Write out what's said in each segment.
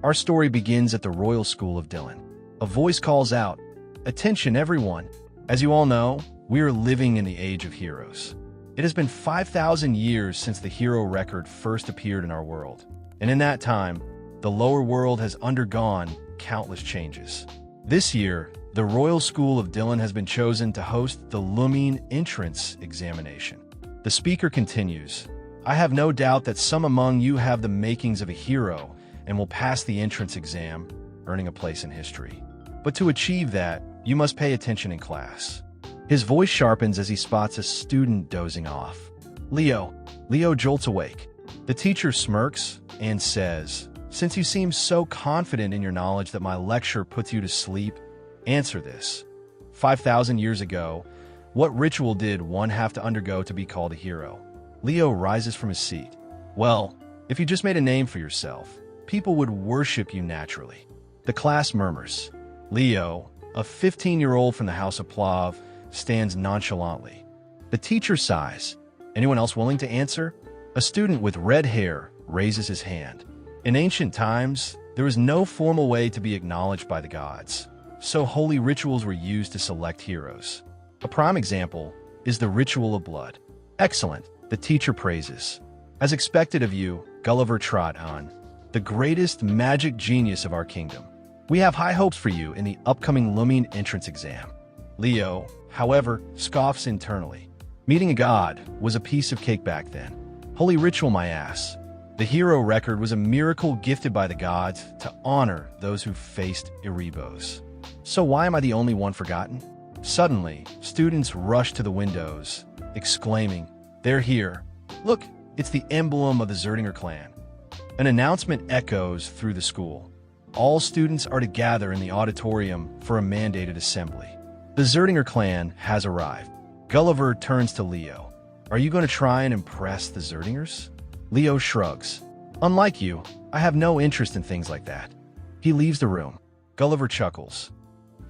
Our story begins at the Royal School of Dylan. A voice calls out, "Attention everyone! As you all know, we are living in the age of heroes. It has been 5,000 years since the hero record first appeared in our world. And in that time, the lower world has undergone countless changes. This year, the Royal School of Dylan has been chosen to host the Lumine entrance examination." The speaker continues, "I have no doubt that some among you have the makings of a hero and will pass the entrance exam, earning a place in history. But to achieve that, you must pay attention in class." His voice sharpens as he spots a student dozing off. Leo jolts awake. The teacher smirks and says, "Since you seem so confident in your knowledge that my lecture puts you to sleep, answer this. 5,000 years ago, what ritual did one have to undergo to be called a hero?" Leo rises from his seat. "Well, if you just made a name for yourself, people would worship you naturally." The class murmurs. Leo, a 15-year-old from the House of Plav, stands nonchalantly. The teacher sighs. "Anyone else willing to answer?" A student with red hair raises his hand. "In ancient times, there was no formal way to be acknowledged by the gods, so holy rituals were used to select heroes. A prime example is the ritual of blood." "Excellent," the teacher praises. "As expected of you, Gulliver trot on, the greatest magic genius of our kingdom. We have high hopes for you in the upcoming Lumine entrance exam." Leo, however, scoffs internally. "Meeting a god was a piece of cake back then. Holy ritual, my ass. The hero record was a miracle gifted by the gods to honor those who faced Erebos. So why am I the only one forgotten?" Suddenly, students rush to the windows, exclaiming, "They're here. Look, it's the emblem of the Zerdinger clan." An announcement echoes through the school. All students are to gather in the auditorium for a mandated assembly. The Zerdinger clan has arrived. Gulliver turns to Leo. "Are you going to try and impress the Zerdingers?" Leo shrugs. "Unlike you, I have no interest in things like that." He leaves the room. Gulliver chuckles.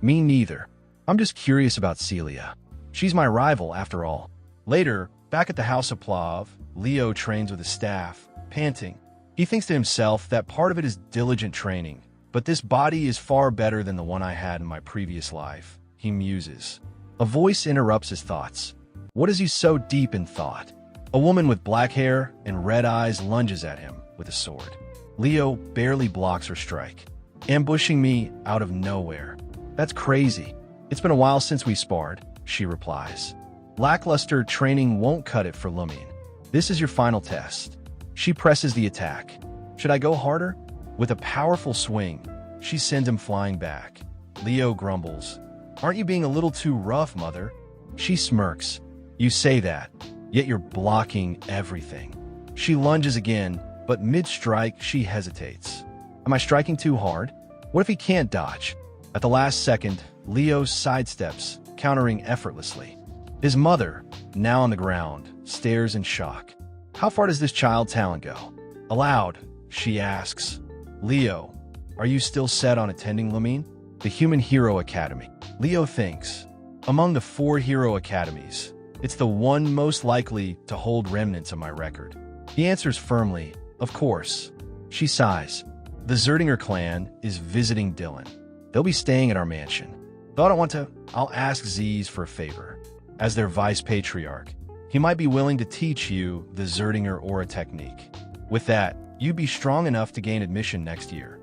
"Me neither. I'm just curious about Celia. She's my rival, after all." Later, back at the House of Plav, Leo trains with his staff, panting. He thinks to himself that part of it is diligent training, but this body is far better than the one I had in my previous life, he muses. A voice interrupts his thoughts. What is he so deep in thought? A woman with black hair and red eyes lunges at him with a sword. Leo barely blocks her strike, ambushing me out of nowhere. "That's crazy. It's been a while since we sparred," she replies. "Lackluster training won't cut it for Lumine. This is your final test." She presses the attack. Should I go harder? With a powerful swing, she sends him flying back. Leo grumbles. "Aren't you being a little too rough, mother?" She smirks. "You say that, yet you're blocking everything." She lunges again, but mid-strike she hesitates. "Am I striking too hard? What if he can't dodge?" At the last second, Leo sidesteps, countering effortlessly. His mother, now on the ground, stares in shock. How far does this child's talent go? Aloud, she asks, "Leo, are you still set on attending Lumine? The Human Hero Academy?" Leo thinks. Among the 4 hero academies, it's the one most likely to hold remnants of my record. He answers firmly, "Of course." She sighs. The Zerdinger clan is visiting Dylan. They'll be staying at our mansion. Though I don't want to, I'll ask Z's for a favor. As their vice patriarch, he might be willing to teach you the Zerdinger aura technique. With that, you'd be strong enough to gain admission next year.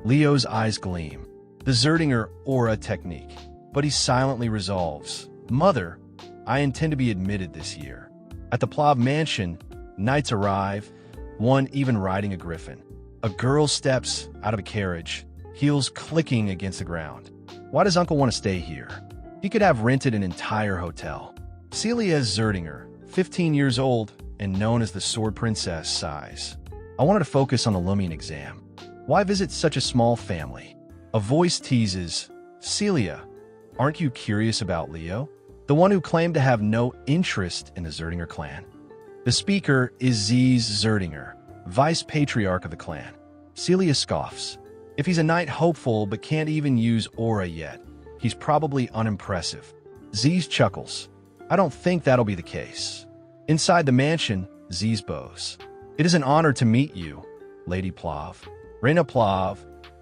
Leo's eyes gleam. The Zerdinger aura technique. But he silently resolves, "Mother, I intend to be admitted this year." At the Plav mansion, knights arrive, one even riding a griffin. A girl steps out of a carriage, heels clicking against the ground. Why does Uncle want to stay here? He could have rented an entire hotel. Celia Zerdinger, 15 years old and known as the Sword Princess, sighs. "I wanted to focus on the Lumine exam. Why visit such a small family?" A voice teases, "Celia, aren't you curious about Leo? The one who claimed to have no interest in the Zerdinger clan?" The speaker is Z's Zerdinger, vice patriarch of the clan. Celia scoffs. If he's a knight hopeful but can't even use aura yet, he's probably unimpressive. Z's chuckles. "I don't think that'll be the case." Inside the mansion, Z's bows. "It is an honor to meet you, Lady Plav. Reina Plav,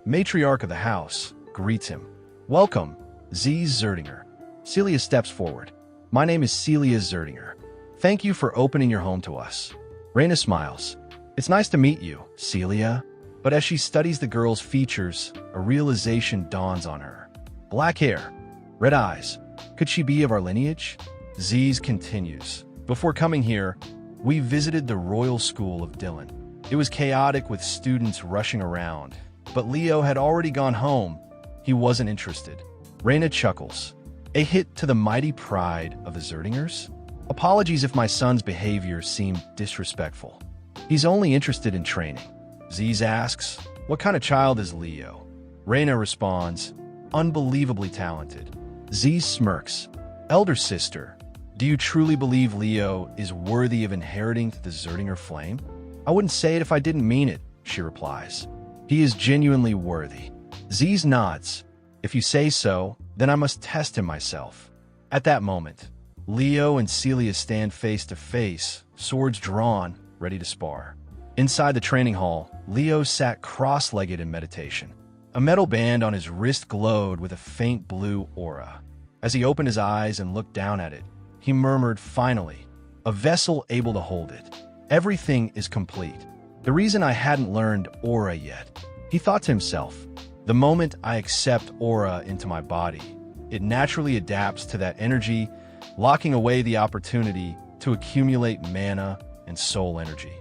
matriarch of the house, greets him. Welcome, Z. Zerdinger. Celia steps forward. My name is Celia Zerdinger. Thank you for opening your home to us. Reina smiles. It's nice to meet you, Celia. But as she studies the girl's features, a realization dawns on her. Black hair, red eyes. Could she be of our lineage? Z's continues. Before coming here, we visited the Royal School of Dylan. It was chaotic with students rushing around, but Leo had already gone home. He wasn't interested. Reina chuckles. A hit to the mighty pride of the Zerdingers? Apologies if my son's behavior seemed disrespectful. He's only interested in training. Z's asks, what kind of child is Leo? Reina responds, unbelievably talented. Z smirks. Elder sister, do you truly believe Leo is worthy of inheriting the Zerdinger flame? I wouldn't say it if I didn't mean it, she replies. He is genuinely worthy. Z nods. If you say so, then I must test him myself. At that moment, Leo and Celia stand face to face, swords drawn, ready to spar. Inside the training hall, Leo sat cross-legged in meditation. A metal band on his wrist glowed with a faint blue aura. As he opened his eyes and looked down at it, he murmured, finally, a vessel able to hold it. Everything is complete. The reason I hadn't learned aura yet. He thought to himself, the moment I accept aura into my body, it naturally adapts to that energy, locking away the opportunity to accumulate mana and soul energy.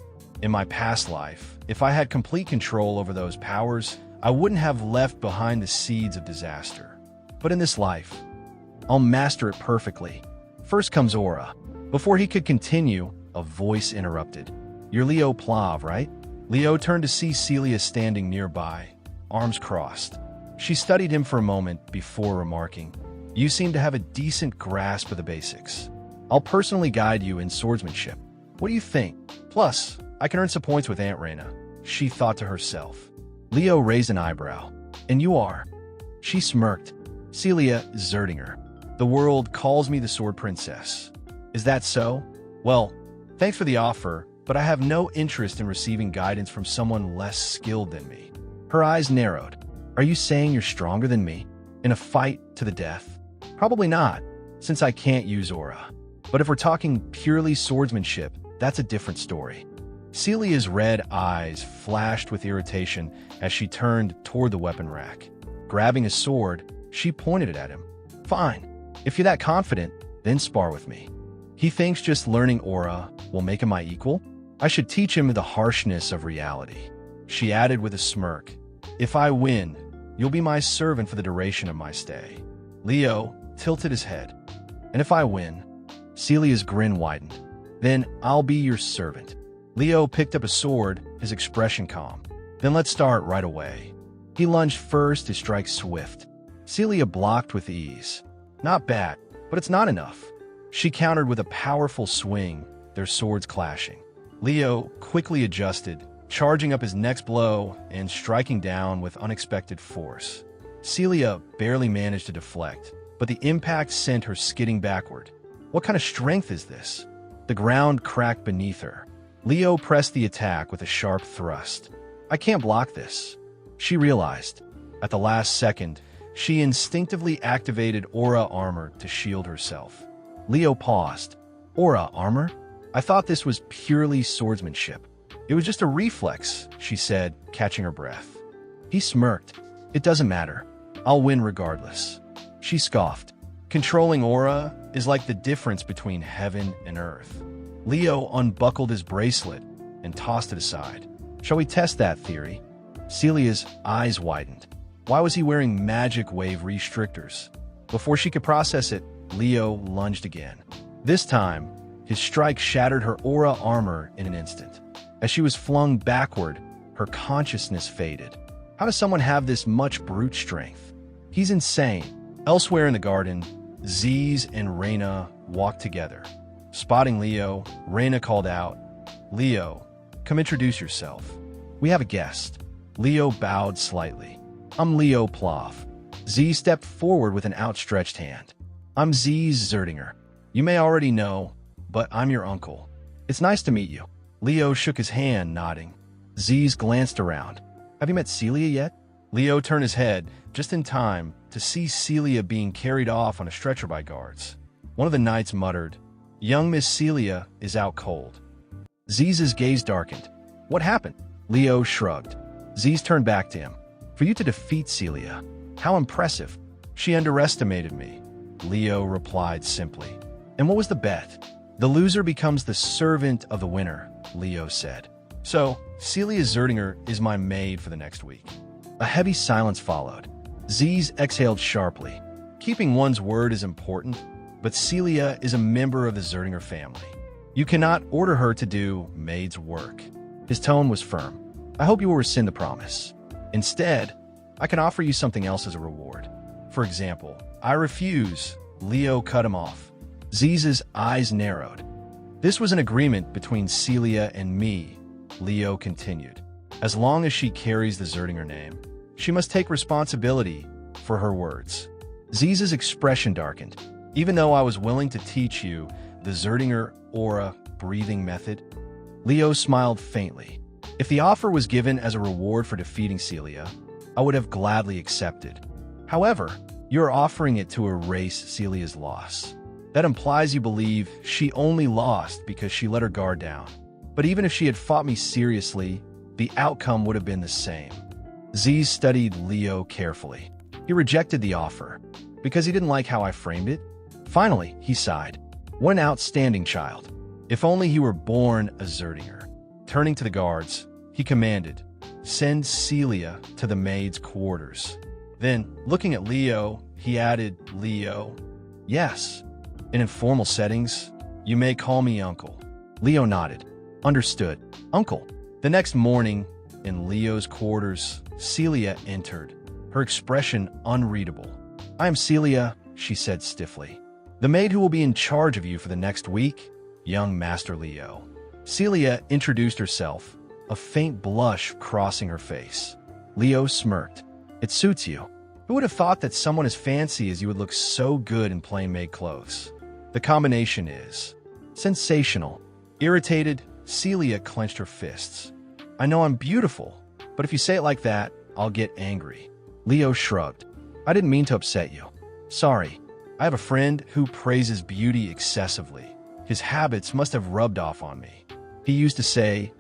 In my past life, if I had complete control over those powers, I wouldn't have left behind the seeds of disaster. But in this life, I'll master it perfectly. First comes aura. Before he could continue, a voice interrupted. You're Leo Plav, right? Leo turned to see Celia standing nearby, arms crossed. She studied him for a moment before remarking, you seem to have a decent grasp of the basics. I'll personally guide you in swordsmanship. What do you think? Plus, I can earn some points with Aunt Reina, she thought to herself. Leo raised an eyebrow. And you are? She smirked. Celia Zerdinger. The world calls me the Sword Princess. Is that so? Well, thanks for the offer, but I have no interest in receiving guidance from someone less skilled than me. Her eyes narrowed. Are you saying you're stronger than me? In a fight to the death? Probably not, since I can't use aura. But if we're talking purely swordsmanship, that's a different story. Celia's red eyes flashed with irritation as she turned toward the weapon rack. Grabbing a sword, she pointed it at him. Fine. If you're that confident, then spar with me. He thinks just learning aura will make him my equal? I should teach him the harshness of reality. She added with a smirk. If I win, you'll be my servant for the duration of my stay. Leo tilted his head. And if I win? Celia's grin widened. Then I'll be your servant. Leo picked up a sword, his expression calm. Then let's start right away. He lunged first to strike swift. Celia blocked with ease. Not bad, but it's not enough. She countered with a powerful swing, their swords clashing. Leo quickly adjusted, charging up his next blow and striking down with unexpected force. Celia barely managed to deflect, but the impact sent her skidding backward. What kind of strength is this? The ground cracked beneath her. Leo pressed the attack with a sharp thrust. I can't block this. She realized. At the last second, she instinctively activated aura armor to shield herself. Leo paused. Aura armor? I thought this was purely swordsmanship. It was just a reflex, she said, catching her breath. He smirked. It doesn't matter. I'll win regardless. She scoffed. Controlling aura is like the difference between heaven and earth. Leo unbuckled his bracelet and tossed it aside. Shall we test that theory? Celia's eyes widened. Why was he wearing magic wave restrictors? Before she could process it, Leo lunged again. This time, his strike shattered her aura armor in an instant. As she was flung backward, her consciousness faded. How does someone have this much brute strength? He's insane. Elsewhere in the garden, Ziz and Reina walked together. Spotting Leo, Reina called out, Leo, come introduce yourself. We have a guest. Leo bowed slightly. I'm Leo Plav. Z stepped forward with an outstretched hand. I'm Ziz Zerdinger. You may already know, but I'm your uncle. It's nice to meet you. Leo shook his hand, nodding. Ziz glanced around. Have you met Celia yet? Leo turned his head just in time to see Celia being carried off on a stretcher by guards. One of the knights muttered, "Young Miss Celia is out cold." Z's gaze darkened. "What happened?" Leo shrugged. Z's turned back to him. "For you to defeat Celia. How impressive. She underestimated me." Leo replied simply. "And what was the bet?" "The loser becomes the servant of the winner," Leo said. "So, Celia Zerdinger is my maid for the next week." A heavy silence followed. Z's exhaled sharply. Keeping one's word is important, but Celia is a member of the Zerdinger family. You cannot order her to do maid's work. His tone was firm. "I hope you will rescind the promise. Instead, I can offer you something else as a reward. For example, I refuse." Leo cut him off. Z's eyes narrowed. "This was an agreement between Celia and me," Leo continued. "As long as she carries the Zerdinger name, she must take responsibility for her words." Z's expression darkened. "Even though I was willing to teach you the Zerdinger aura breathing method?" Leo smiled faintly. "If the offer was given as a reward for defeating Celia, I would have gladly accepted. However, you're offering it to erase Celia's loss. That implies you believe she only lost because she let her guard down. But even if she had fought me seriously, the outcome would have been the same." Z studied Leo carefully. He rejected the offer because he didn't like how I framed it. Finally, he sighed. "What an outstanding child. If only he were born a Zerdinger." Turning to the guards, he commanded, "Send Celia to the maid's quarters." Then, looking at Leo, he added, "Leo." "Yes. In informal settings, you may call me Uncle." Leo nodded. "Understood, Uncle." The next morning, in Leo's quarters, Celia entered, her expression unreadable. "I am Celia," she said stiffly. "The maid who will be in charge of you for the next week, young Master Leo." Celia introduced herself, a faint blush crossing her face. Leo smirked. "It suits you. Who would have thought that someone as fancy as you would look so good in plain-made clothes? The combination is sensational." Irritated, Celia clenched her fists. "I know I'm beautiful, but if you say it like that, I'll get angry." Leo shrugged. "I didn't mean to upset you. Sorry. I have a friend who praises beauty excessively. His habits must have rubbed off on me. He used to say,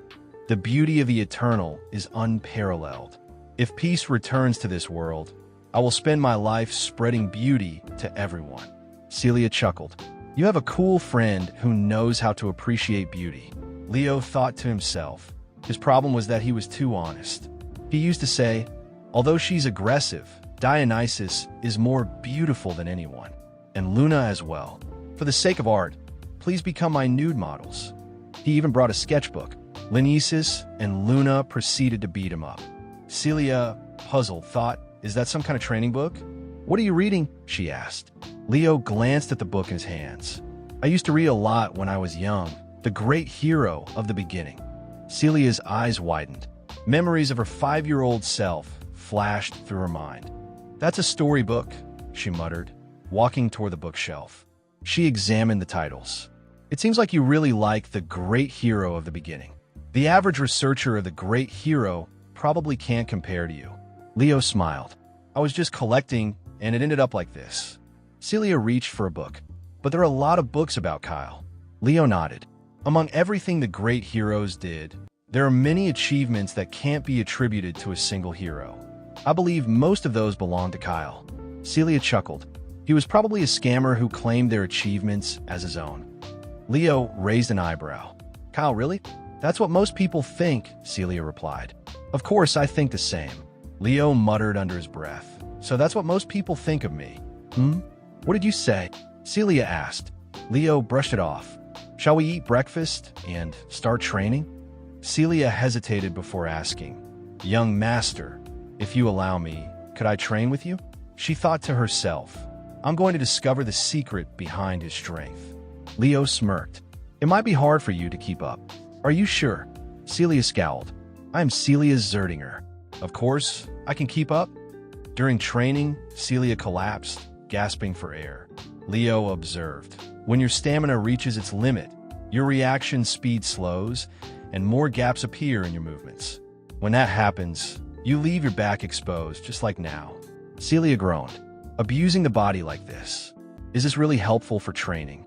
'The beauty of the eternal is unparalleled.' If peace returns to this world, I will spend my life spreading beauty to everyone." Celia chuckled. "You have a cool friend who knows how to appreciate beauty." Leo thought to himself. His problem was that he was too honest. He used to say, "Although she's aggressive, Dionysus is more beautiful than anyone. And Luna as well. For the sake of art, please become my nude models." He even brought a sketchbook. Dionysus and Luna proceeded to beat him up. Celia, puzzled, thought, "Is that some kind of training book?" "What are you reading?" she asked. Leo glanced at the book in his hands. "I used to read a lot when I was young. The great hero of the beginning." Celia's eyes widened. Memories of her 5-year-old self flashed through her mind. "That's a storybook," she muttered, walking toward the bookshelf. She examined the titles. "It seems like you really like the great hero of the beginning. The average researcher of the great hero probably can't compare to you." Leo smiled. "I was just collecting, and it ended up like this." Celia reached for a book. "But there are a lot of books about Kyle." Leo nodded. "Among everything the great heroes did, there are many achievements that can't be attributed to a single hero. I believe most of those belong to Kyle." Celia chuckled. "He was probably a scammer who claimed their achievements as his own." Leo raised an eyebrow. "Kyle, really? That's what most people think," Celia replied. "Of course, I think the same." Leo muttered under his breath. "So that's what most people think of me." What did you say?" Celia asked. Leo brushed it off. "Shall we eat breakfast and start training?" Celia hesitated before asking, "Young master, if you allow me, could I train with you?" She thought to herself, "I'm going to discover the secret behind his strength." Leo smirked. "It might be hard for you to keep up." "Are you sure?" Celia scowled. "I am Celia Zerdinger. Of course, I can keep up." During training, Celia collapsed, gasping for air. Leo observed. When your stamina reaches its limit, your reaction speed slows, and more gaps appear in your movements. When that happens, You leave your back exposed, just like now. Celia groaned. Abusing the body like this. Is this really helpful for training?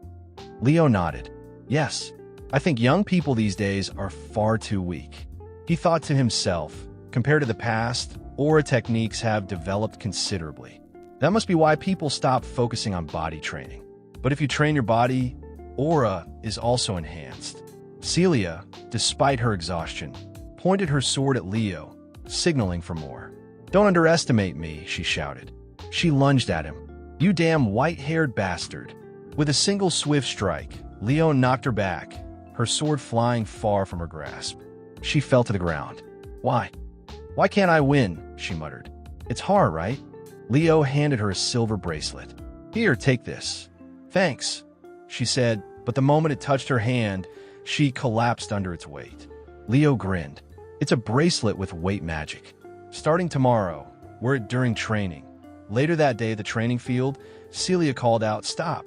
Leo nodded. Yes. I think young people these days are far too weak. He thought to himself, compared to the past, aura techniques have developed considerably. That must be why people stop focusing on body training. But if you train your body, aura is also enhanced. Celia, despite her exhaustion, pointed her sword at Leo, signaling for more. Don't underestimate me, she shouted. She lunged at him. You damn white-haired bastard. With a single swift strike, Leo knocked her back, her sword flying far from her grasp. She fell to the ground. Why? Why can't I win? She muttered. It's hard, right? Leo handed her a silver bracelet. Here, take this. Thanks, she said, but the moment it touched her hand, she collapsed under its weight. Leo grinned. It's a bracelet with weight magic. Starting tomorrow, wear it during training. Later that day at the training field, Celia called out, Stop.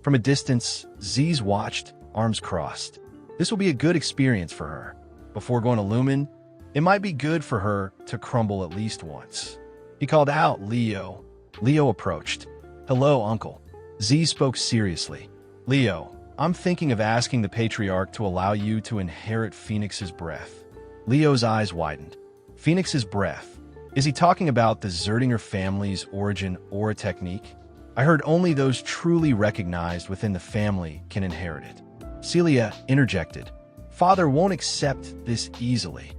From a distance, Z's watched, arms crossed. This will be a good experience for her. Before going to Lumen, it might be good for her to crumble at least once. He called out, Leo. Leo approached. Hello, Uncle. Z spoke seriously. Leo, I'm thinking of asking the Patriarch to allow you to inherit Phoenix's breath. Leo's eyes widened. Phoenix's breath? Is he talking about the Zerdinger family's origin aura technique? I heard only those truly recognized within the family can inherit it. Celia interjected. Father won't accept this easily.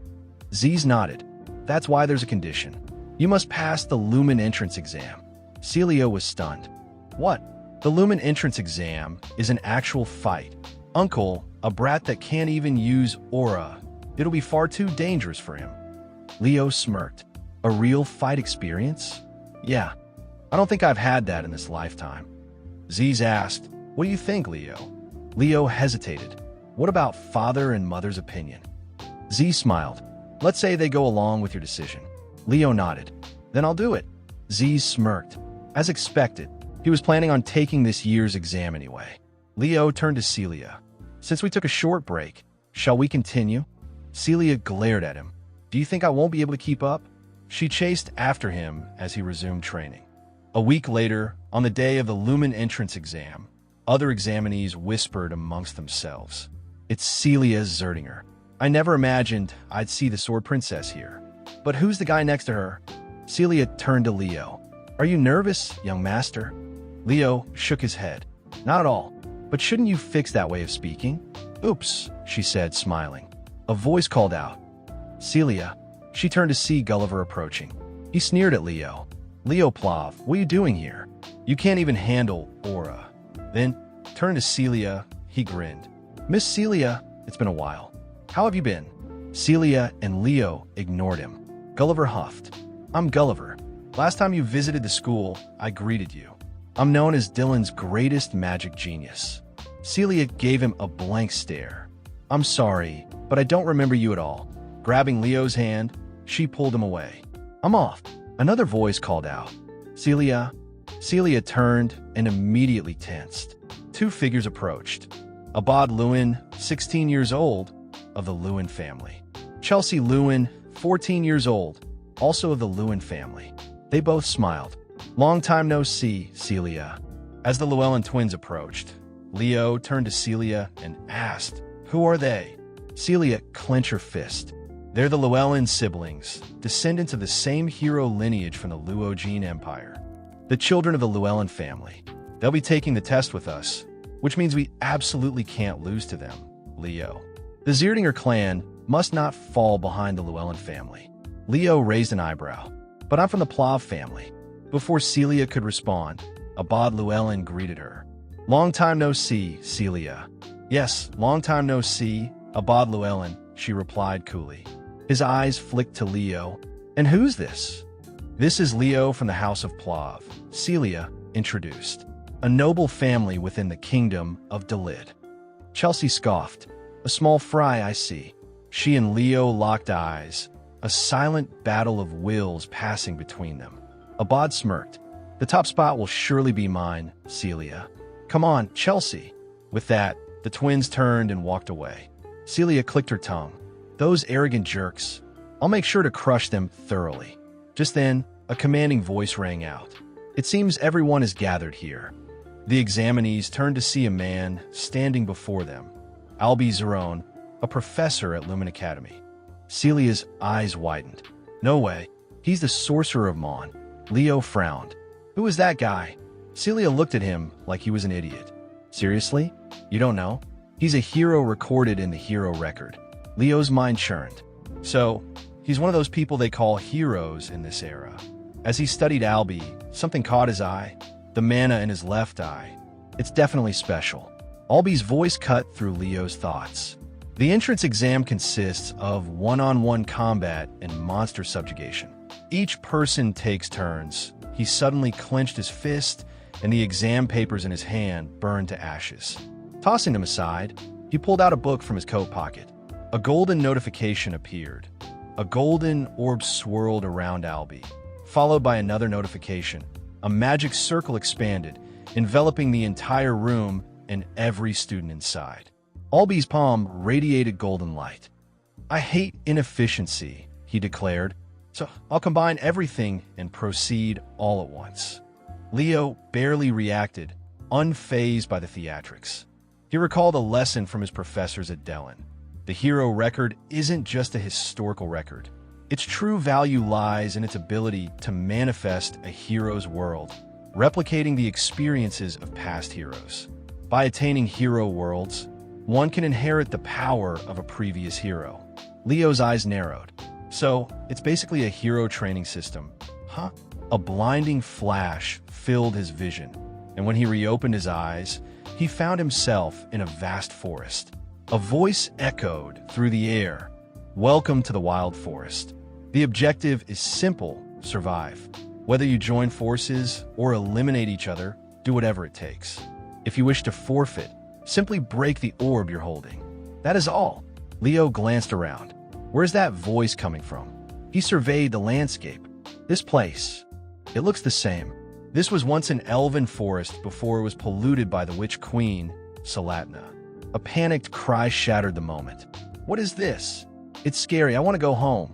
Z's nodded. That's why there's a condition. You must pass the Lumen entrance exam. Celia was stunned. What? The Lumen entrance exam is an actual fight. Uncle, a brat that can't even use aura. It'll be far too dangerous for him. Leo smirked. A real fight experience? Yeah. I don't think I've had that in this lifetime. Z's asked, What do you think, Leo? Leo hesitated. What about father and mother's opinion? Z smiled. Let's say they go along with your decision. Leo nodded. Then I'll do it. Z smirked. As expected, he was planning on taking this year's exam anyway. Leo turned to Celia. Since we took a short break, shall we continue? Celia glared at him. Do you think I won't be able to keep up? She chased after him as he resumed training. A week later, on the day of the Lumen entrance exam, other examinees whispered amongst themselves. It's Celia Zerdinger. I never imagined I'd see the Sword Princess here. But who's the guy next to her? Celia turned to Leo. Are you nervous, young master? Leo shook his head. Not at all. But shouldn't you fix that way of speaking? Oops, she said, smiling. A voice called out. Celia. She turned to see Gulliver approaching. He sneered at Leo. Leo Plav, what are you doing here? You can't even handle aura. Then, turning to Celia, he grinned. Miss Celia, it's been a while. How have you been? Celia and Leo ignored him. Gulliver huffed. I'm Gulliver. Last time you visited the school, I greeted you. I'm known as Dylan's greatest magic genius. Celia gave him a blank stare. I'm sorry, but I don't remember you at all. Grabbing Leo's hand, she pulled him away. I'm off. Another voice called out. Celia. Celia turned and immediately tensed. Two figures approached. Abad Lewin, 16 years old, of the Lewin family. Chelsea Lewin, 14 years old, also of the Lewin family. They both smiled. Long time no see, Celia. As the Llewellyn twins approached, Leo turned to Celia and asked, Who are they? Celia clenched her fist. They're the Llewellyn siblings, descendants of the same hero lineage from the Luogean Empire. The children of the Llewellyn family. They'll be taking the test with us, which means we absolutely can't lose to them, Leo. The Zerdinger clan must not fall behind the Llewellyn family. Leo raised an eyebrow. But I'm from the Plav family. Before Celia could respond, Abad Llewellyn greeted her. Long time no see, Celia. Yes, long time no see, Abad Llewellyn, she replied coolly. His eyes flicked to Leo. And who's this? This is Leo from the House of Plav, Celia introduced. A noble family within the kingdom of Dalid. Chelsea scoffed. A small fry, I see. She and Leo locked eyes, a silent battle of wills passing between them. Abad smirked. The top spot will surely be mine, Celia. Come on, Chelsea. With that, the twins turned and walked away. Celia clicked her tongue. Those arrogant jerks. I'll make sure to crush them thoroughly. Just then, a commanding voice rang out. It seems everyone is gathered here. The examinees turned to see a man standing before them. Albie Zeron, a professor at Lumen Academy. Celia's eyes widened. No way. He's the sorcerer of Mon. Leo frowned. Who is that guy? Celia looked at him like he was an idiot. Seriously? You don't know? He's a hero recorded in the hero record. Leo's mind churned. So, he's one of those people they call heroes in this era. As he studied Albie, something caught his eye. The mana in his left eye. It's definitely special. Albie's voice cut through Leo's thoughts. The entrance exam consists of one-on-one combat and monster subjugation. Each person takes turns. He suddenly clenched his fist, and the exam papers in his hand burned to ashes. Tossing them aside, he pulled out a book from his coat pocket. A golden notification appeared. A golden orb swirled around Albie, followed by another notification. A magic circle expanded, enveloping the entire room and every student inside. Albie's palm radiated golden light. I hate inefficiency, he declared, so I'll combine everything and proceed all at once. Leo barely reacted, unfazed by the theatrics. He recalled a lesson from his professors at Dellen. The hero record isn't just a historical record. Its true value lies in its ability to manifest a hero's world, replicating the experiences of past heroes. By attaining hero worlds, one can inherit the power of a previous hero. Leo's eyes narrowed. So, it's basically a hero training system, huh? A blinding flash filled his vision, and when he reopened his eyes, he found himself in a vast forest. A voice echoed through the air. Welcome to the wild forest. The objective is simple: survive. Whether you join forces or eliminate each other, do whatever it takes. If you wish to forfeit, simply break the orb you're holding. That is all. Leo glanced around. Where's that voice coming from? He surveyed the landscape. This place. It looks the same. This was once an elven forest before it was polluted by the witch queen, Salatna. A panicked cry shattered the moment. What is this? It's scary. I want to go home.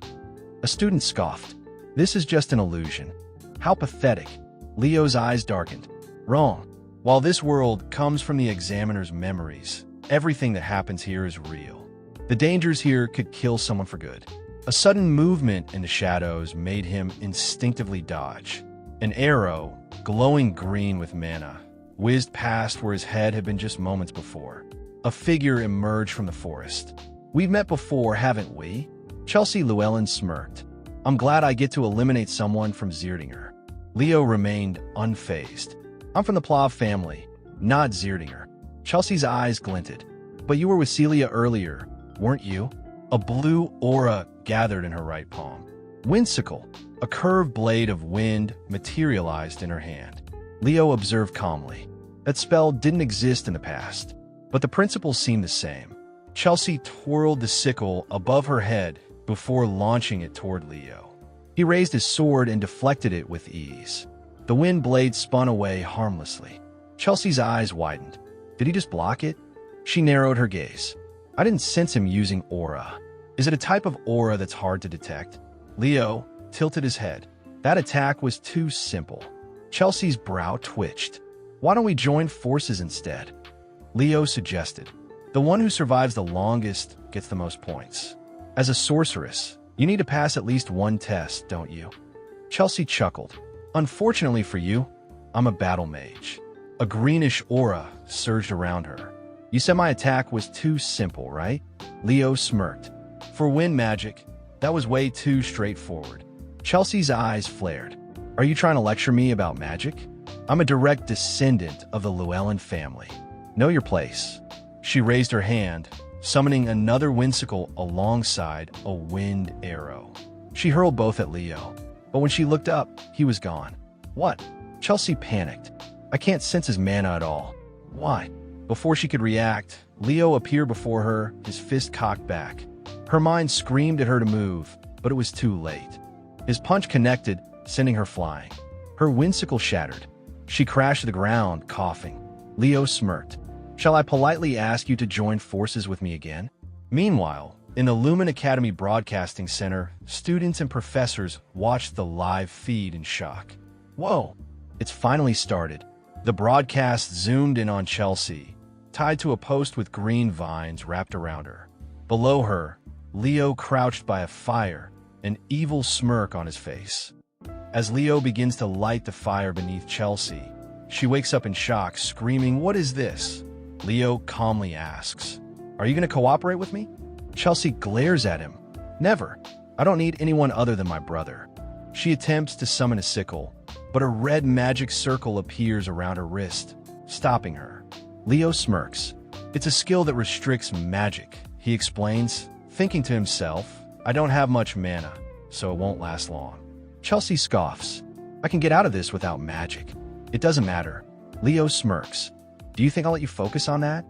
A student scoffed. This is just an illusion. How pathetic. Leo's eyes darkened. Wrong. While this world comes from the examiner's memories, everything that happens here is real. The dangers here could kill someone for good. A sudden movement in the shadows made him instinctively dodge. An arrow, glowing green with mana, whizzed past where his head had been just moments before. A figure emerged from the forest. We've met before, haven't we? Chelsea Llewellyn smirked. I'm glad I get to eliminate someone from Zierdinger. Leo remained unfazed. I'm from the Plav family, not Zierdinger. Chelsea's eyes glinted. But you were with Celia earlier, weren't you? A blue aura gathered in her right palm. Whimsical, a curved blade of wind materialized in her hand. Leo observed calmly. That spell didn't exist in the past, but the principles seemed the same. Chelsea twirled the sickle above her head before launching it toward Leo. He raised his sword and deflected it with ease. The wind blade spun away harmlessly. Chelsea's eyes widened. Did he just block it? She narrowed her gaze. I didn't sense him using aura. Is it a type of aura that's hard to detect? Leo tilted his head. That attack was too simple. Chelsea's brow twitched. Why don't we join forces instead? Leo suggested. The one who survives the longest gets the most points. As a sorceress, you need to pass at least one test, don't you? Chelsea chuckled. Unfortunately for you, I'm a battle mage. A greenish aura surged around her. You said my attack was too simple, right? Leo smirked. For wind magic, that was way too straightforward. Chelsea's eyes flared. Are you trying to lecture me about magic? I'm a direct descendant of the Llewellyn family. Know your place. She raised her hand, summoning another whimsical alongside a wind arrow. She hurled both at Leo, but when she looked up, he was gone. What? Chelsea panicked. I can't sense his mana at all. Why? Before she could react, Leo appeared before her, his fist cocked back. Her mind screamed at her to move, but it was too late. His punch connected, sending her flying. Her whimsical shattered. She crashed to the ground, coughing. Leo smirked. Shall I politely ask you to join forces with me again? Meanwhile, In the Lumen Academy Broadcasting Center, students and professors watched the live feed in shock. Whoa, it's finally started. The broadcast zoomed in on Chelsea, tied to a post with green vines wrapped around her. Below her, Leo crouched by a fire, an evil smirk on his face. As Leo begins to light the fire beneath Chelsea, she wakes up in shock, screaming, "What is this?" Leo calmly asks, "Are you going to cooperate with me?" Chelsea glares at him. "Never. I don't need anyone other than my brother." She attempts to summon a sickle, but a red magic circle appears around her wrist, stopping her. Leo smirks. "It's a skill that restricts magic," he explains, thinking to himself, "I don't have much mana, so it won't last long." Chelsea scoffs. "I can get out of this without magic." "It doesn't matter." Leo smirks. "Do you think I'll let you focus on that?"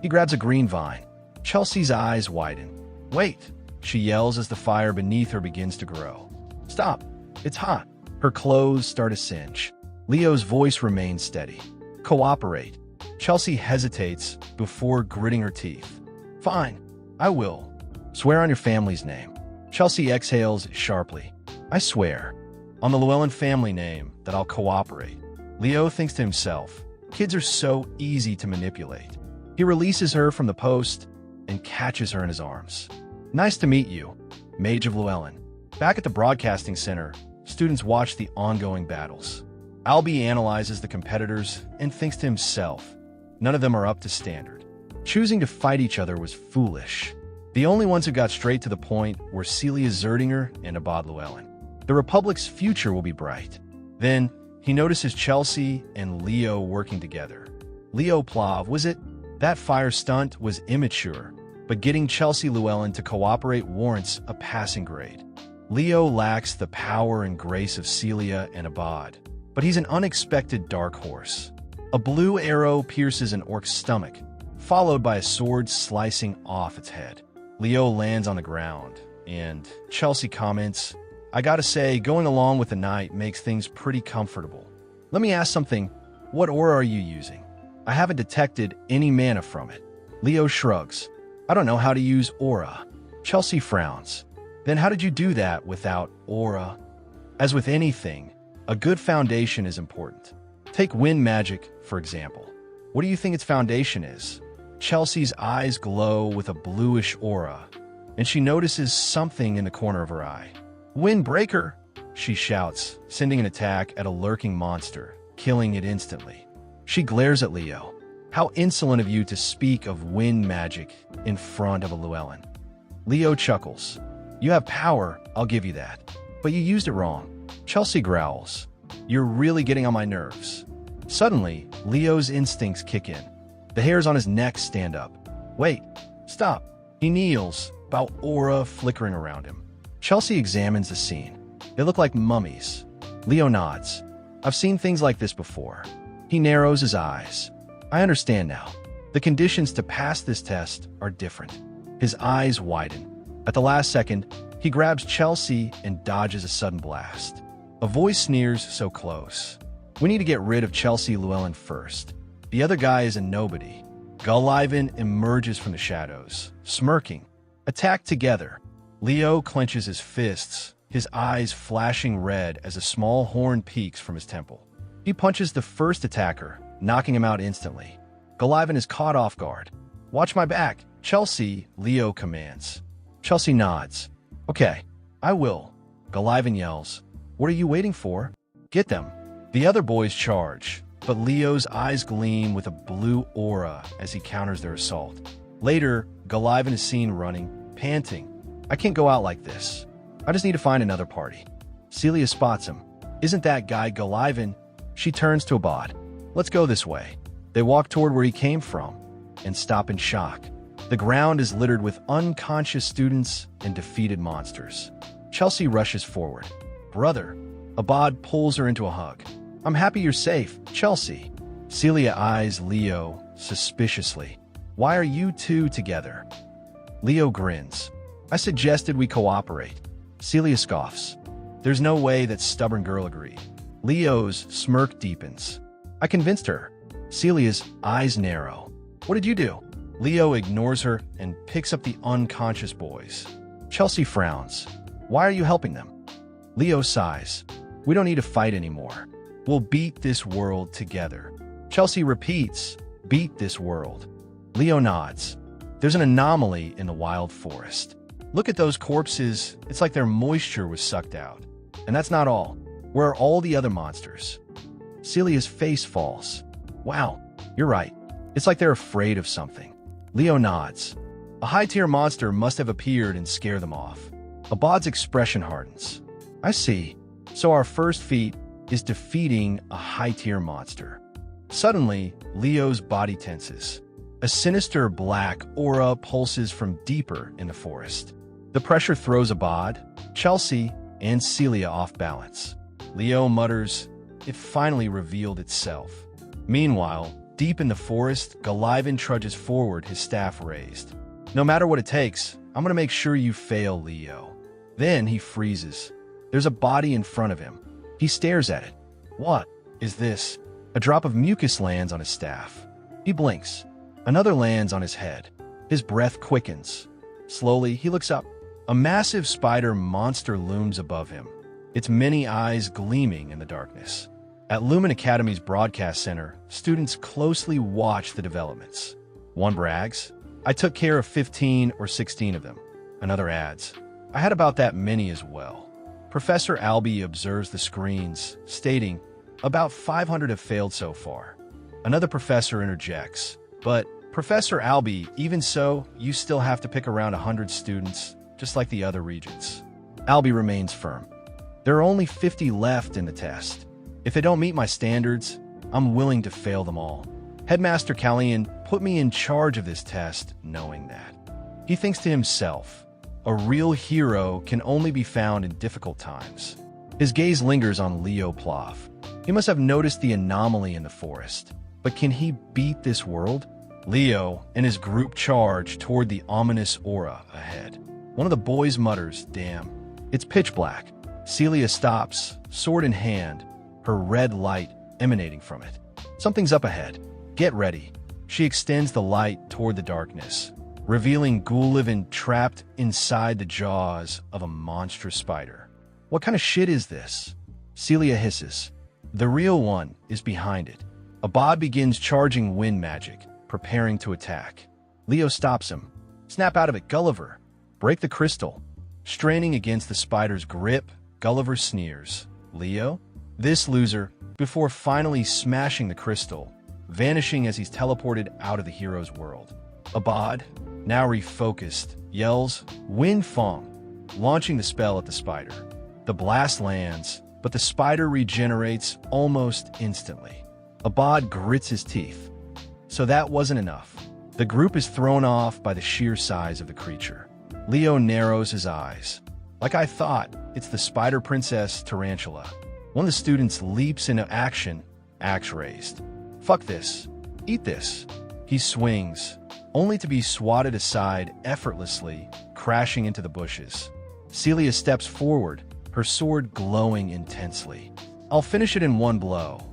He grabs a green vine. Chelsea's eyes widen. "Wait," she yells as the fire beneath her begins to grow. "Stop. It's hot." Her clothes start to singe. Leo's voice remains steady. "Cooperate." Chelsea hesitates before gritting her teeth. "Fine, I will." "Swear on your family's name." Chelsea exhales sharply. "I swear on the Llewellyn family name that I'll cooperate." Leo thinks to himself, kids are so easy to manipulate. He releases her from the post and catches her in his arms. "Nice to meet you, Mage of Llewellyn." Back at the broadcasting center, students watch the ongoing battles. Albie analyzes the competitors and thinks to himself, none of them are up to standard. Choosing to fight each other was foolish. The only ones who got straight to the point were Celia Zerdinger and Abad Llewellyn. The Republic's future will be bright. Then, he notices Chelsea and Leo working together. Leo Plav, was it? That fire stunt was immature, but getting Chelsea Llewellyn to cooperate warrants a passing grade. Leo lacks the power and grace of Celia and Abad, but he's an unexpected dark horse. A blue arrow pierces an orc's stomach, followed by a sword slicing off its head. Leo lands on the ground, and Chelsea comments, "I gotta say, going along with the night makes things pretty comfortable." "Let me ask something. What aura are you using? I haven't detected any mana from it." Leo shrugs. "I don't know how to use aura." Chelsea frowns. "Then how did you do that without aura?" As with anything, a good foundation is important. Take wind magic, for example. What do you think its foundation is? Chelsea's eyes glow with a bluish aura, and she notices something in the corner of her eye. "Windbreaker!" she shouts, sending an attack at a lurking monster, killing it instantly. She glares at Leo. "How insolent of you to speak of wind magic in front of a Llewellyn." Leo chuckles. "You have power, I'll give you that. But you used it wrong." Chelsea growls. "You're really getting on my nerves." Suddenly, Leo's instincts kick in. The hairs on his neck stand up. "Wait, stop." He kneels, about aura flickering around him. Chelsea examines the scene. They look like mummies. Leo nods. "I've seen things like this before." He narrows his eyes. "I understand now. The conditions to pass this test are different." His eyes widen. At the last second, he grabs Chelsea and dodges a sudden blast. A voice sneers so close. "We need to get rid of Chelsea Llewellyn first. The other guy is a nobody." Gullivan emerges from the shadows, smirking. Attack together. Leo clenches his fists, his eyes flashing red as a small horn peeks from his temple. He punches the first attacker, knocking him out instantly. Gullivan is caught off guard. "Watch my back, Chelsea," Leo commands. Chelsea nods. "Okay, I will." Gullivan yells. "What are you waiting for? Get them." The other boys charge, but Leo's eyes gleam with a blue aura as he counters their assault. Later, Gullivan is seen running, panting. "I can't go out like this. I just need to find another party." Celia spots him. "Isn't that guy Gullivan?" She turns to Abad. "Let's go this way." They walk toward where he came from and stop in shock. The ground is littered with unconscious students and defeated monsters. Chelsea rushes forward. "Brother." Abad pulls her into a hug. "I'm happy you're safe, Chelsea." Celia eyes Leo suspiciously. "Why are you two together?" Leo grins. "I suggested we cooperate." Celia scoffs. There's no way that stubborn girl agreed. Leo's smirk deepens. "I convinced her." Celia's eyes narrow. "What did you do?" Leo ignores her and picks up the unconscious boys. Chelsea frowns. Why are you helping them? Leo sighs. We don't need to fight anymore. We'll beat this world together. Chelsea repeats, beat this world. Leo nods. There's an anomaly in the wild forest. Look at those corpses. It's like their moisture was sucked out. And that's not all. Where are all the other monsters? Celia's face falls. Wow, you're right. It's like they're afraid of something. Leo nods. A high-tier monster must have appeared and scared them off. Abad's expression hardens. I see. So our first feat is defeating a high-tier monster. Suddenly, Leo's body tenses. A sinister black aura pulses from deeper in the forest. The pressure throws Abad, Chelsea, and Celia off balance. Leo mutters, it finally revealed itself. Meanwhile, deep in the forest, Golivan trudges forward, his staff raised. No matter what it takes, I'm gonna make sure you fail, Leo. Then he freezes. There's a body in front of him. He stares at it. What is this? A drop of mucus lands on his staff. He blinks. Another lands on his head. His breath quickens. Slowly, he looks up. A massive spider monster looms above him, its many eyes gleaming in the darkness. At Lumen Academy's broadcast center, students closely watch the developments. One brags, I took care of 15 or 16 of them. Another adds, I had about that many as well. Professor Albie observes the screens, stating, about 500 have failed so far. Another professor interjects, but Professor Albie, even so, you still have to pick around 100 students, just like the other regents. Albie remains firm. There are only 50 left in the test. If they don't meet my standards, I'm willing to fail them all. Headmaster Callian put me in charge of this test knowing that. He thinks to himself, a real hero can only be found in difficult times. His gaze lingers on Leo Plov. He must have noticed the anomaly in the forest. But can he beat this world? Leo and his group charge toward the ominous aura ahead. One of the boys mutters, damn. It's pitch black. Celia stops, sword in hand, her red light emanating from it. Something's up ahead. Get ready. She extends the light toward the darkness, revealing Gullivan trapped inside the jaws of a monstrous spider. What kind of shit is this? Celia hisses. The real one is behind it. Abad begins charging wind magic, preparing to attack. Leo stops him. Snap out of it, Gulliver. Break the crystal. Straining against the spider's grip, Gulliver sneers. Leo? This loser, before finally smashing the crystal, vanishing as he's teleported out of the hero's world. Abad, now refocused, yells, Wind Fong, launching the spell at the spider. The blast lands, but the spider regenerates almost instantly. Abad grits his teeth. So that wasn't enough. The group is thrown off by the sheer size of the creature. Leo narrows his eyes. Like I thought, it's the spider princess Tarantula. One of the students leaps into action, axe raised. Fuck this. Eat this. He swings, only to be swatted aside effortlessly, crashing into the bushes. Celia steps forward, her sword glowing intensely. I'll finish it in one blow.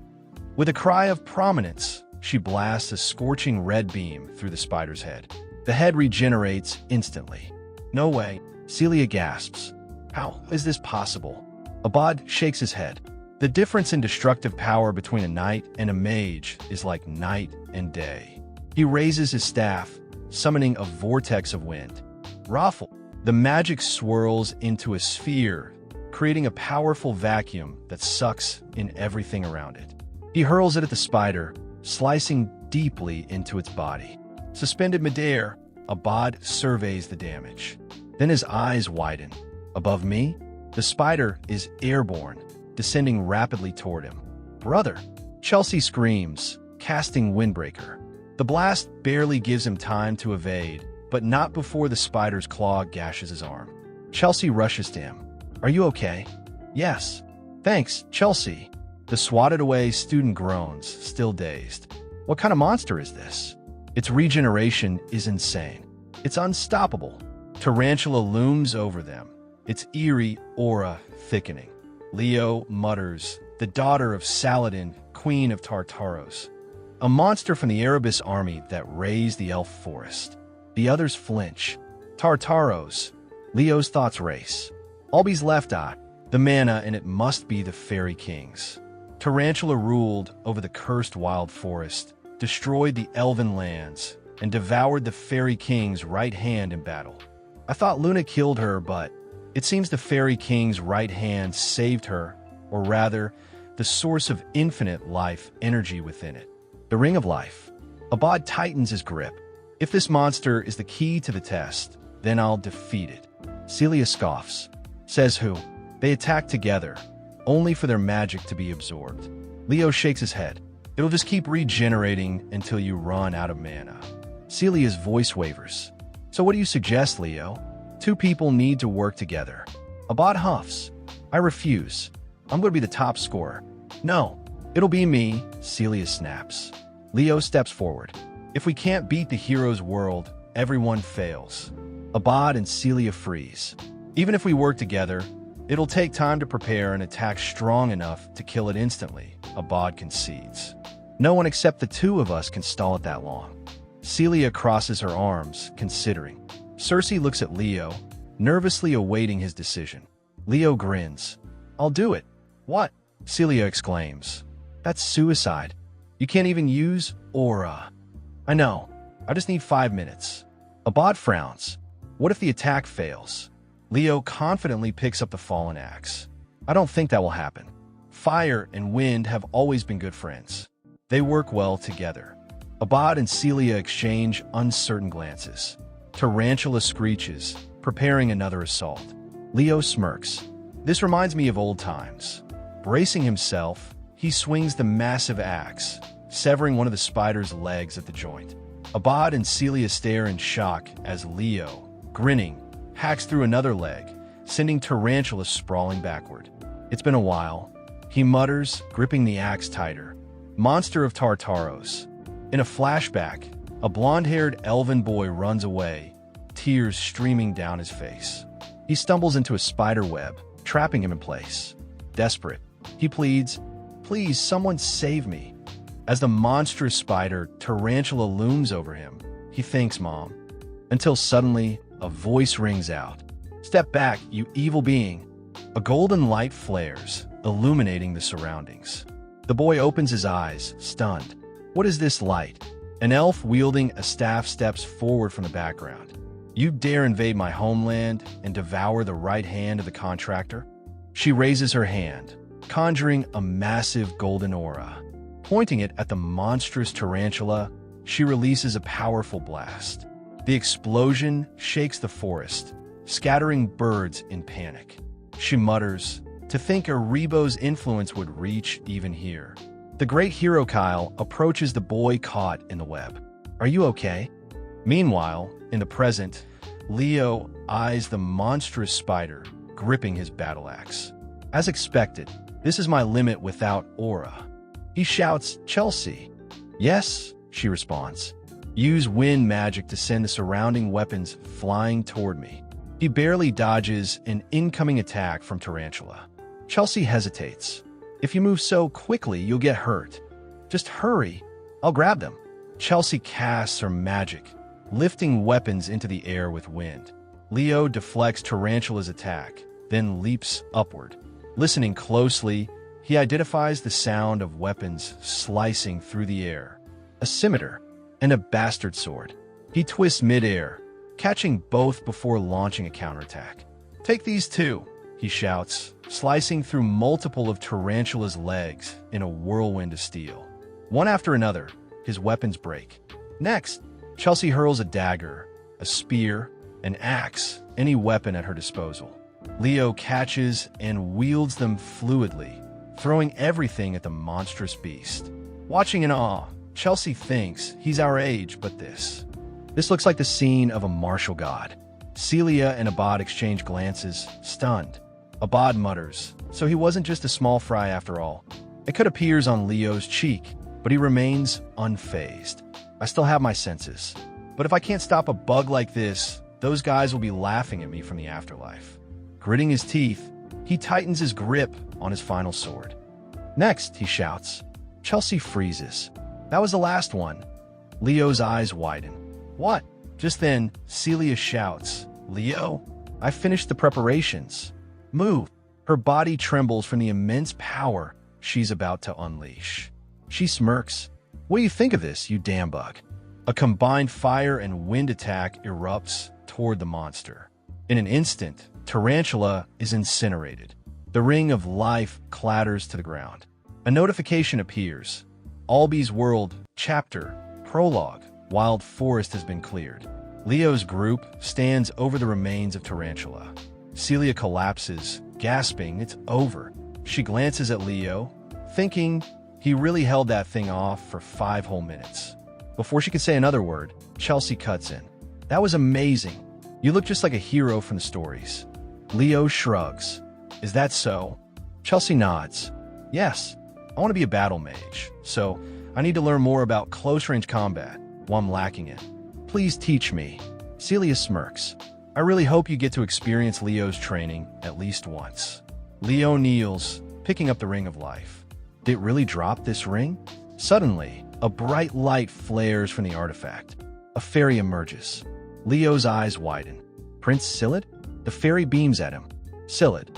With a cry of prominence, she blasts a scorching red beam through the spider's head. The head regenerates instantly. No way. Celia gasps. How is this possible? Abad shakes his head. The difference in destructive power between a knight and a mage is like night and day. He raises his staff, summoning a vortex of wind. Raffle. The magic swirls into a sphere, creating a powerful vacuum that sucks in everything around it. He hurls it at the spider, slicing deeply into its body. Suspended midair, Abad surveys the damage. Then his eyes widen. Above me, the spider is airborne, descending rapidly toward him. Brother! Chelsea screams, casting Windbreaker. The blast barely gives him time to evade, but not before the spider's claw gashes his arm. Chelsea rushes to him. Are you okay? Yes. Thanks, Chelsea. The swatted away student groans, still dazed. What kind of monster is this? Its regeneration is insane. It's unstoppable. Tarantula looms over them, its eerie aura thickening. Leo mutters, the daughter of Saladin, queen of Tartaros. a monster from the Erebus army that raised the elf forest. The others flinch. Tartaros. Leo's thoughts race. Alby's left eye. The mana, and it must be the fairy kings. Tarantula ruled over the cursed wild forest, destroyed the elven lands, and devoured the fairy king's right hand in battle. I thought Luna killed her, but it seems the fairy king's right hand saved her, or rather, the source of infinite life energy within it. The Ring of Life. Abad tightens his grip. If this monster is the key to the test, then I'll defeat it. Celia scoffs. Says who? They attack together, only for their magic to be absorbed. Leo shakes his head. It'll just keep regenerating until you run out of mana. Celia's voice wavers. So what do you suggest, Leo? Two people need to work together. Abad huffs. I refuse. I'm going to be the top scorer. No, it'll be me, Celia snaps. Leo steps forward. If we can't beat the hero's world, everyone fails. Abad and Celia freeze. Even if we work together, it'll take time to prepare an attack strong enough to kill it instantly, Abad concedes. No one except the two of us can stall it that long. Celia crosses her arms, considering. Cersei looks at Leo, nervously awaiting his decision. Leo grins. I'll do it. What? Celia exclaims. That's suicide. You can't even use aura. I know. I just need 5 minutes. Abad frowns. What if the attack fails? Leo confidently picks up the fallen axe. I don't think that will happen. Fire and wind have always been good friends. They work well together. Abad and Celia exchange uncertain glances. Tarantula screeches, preparing another assault. Leo smirks. This reminds me of old times. Bracing himself, he swings the massive axe, severing one of the spider's legs at the joint. Abad and Celia stare in shock as Leo, grinning, hacks through another leg, sending Tarantula sprawling backward. It's been a while, he mutters, gripping the axe tighter. Monster of Tartaros. In a flashback, a blonde-haired elven boy runs away, tears streaming down his face. He stumbles into a spider web, trapping him in place. Desperate, he pleads, "Please, someone save me." As the monstrous spider Tarantula looms over him, he thanks Mom. Until suddenly, a voice rings out. "Step back, you evil being." A golden light flares, illuminating the surroundings. The boy opens his eyes, stunned. What is this light? An elf wielding a staff steps forward from the background. You dare invade my homeland and devour the right hand of the contractor? She raises her hand, conjuring a massive golden aura. Pointing it at the monstrous tarantula, she releases a powerful blast. The explosion shakes the forest, scattering birds in panic. She mutters, "To think Rebo's influence would reach even here." The great hero Kyle approaches the boy caught in the web. "Are you okay?" Meanwhile, in the present, Leo eyes the monstrous spider, gripping his battle axe. As expected, this is my limit without aura. He shouts, "Chelsea." "Yes," she responds. Use wind magic to send the surrounding weapons flying toward me. He barely dodges an incoming attack from Tarantula. Chelsea hesitates. "If you move so quickly, you'll get hurt. Just hurry. I'll grab them." Chelsea casts her magic, lifting weapons into the air with wind. Leo deflects Tarantula's attack, then leaps upward. Listening closely, he identifies the sound of weapons slicing through the air. A scimitar and a bastard sword. He twists midair, catching both before launching a counterattack. "Take these too," he shouts, slicing through multiple of Tarantula's legs in a whirlwind of steel. One after another, his weapons break. Next, Chelsea hurls a dagger, a spear, an axe, any weapon at her disposal. Leo catches and wields them fluidly, throwing everything at the monstrous beast. Watching in awe, Chelsea thinks he's our age, but this looks like the scene of a martial god. Celia and Abad exchange glances, stunned. Abad mutters, "So he wasn't just a small fry after all." A cut appears on Leo's cheek, but he remains unfazed. "I still have my senses. But if I can't stop a bug like this, those guys will be laughing at me from the afterlife." Gritting his teeth, he tightens his grip on his final sword. "Next," he shouts. Chelsea freezes. That was the last one. Leo's eyes widen. What? Just then, Celia shouts, Leo, I finished the preparations. Move. Her body trembles from the immense power she's about to unleash. She smirks. What do you think of this, you damn bug? A combined fire and wind attack erupts toward the monster. In an instant, Tarantula is incinerated. The ring of life clatters to the ground. A notification appears. Albi's World, Chapter, Prologue, Wild Forest has been cleared. Leo's group stands over the remains of Tarantula. Celia collapses, gasping, it's over. She glances at Leo, thinking he really held that thing off for 5 whole minutes. Before she could say another word, Chelsea cuts in. That was amazing. You look just like a hero from the stories. Leo shrugs. Is that so? Chelsea nods. Yes, I want to be a battle mage, so I need to learn more about close-range combat while I'm lacking it. Please teach me. Celia smirks. I really hope you get to experience Leo's training at least once. Leo kneels, picking up the Ring of Life. Did it really drop this ring? Suddenly, a bright light flares from the artifact. A fairy emerges. Leo's eyes widen. Prince Sillid? The fairy beams at him. Sillid,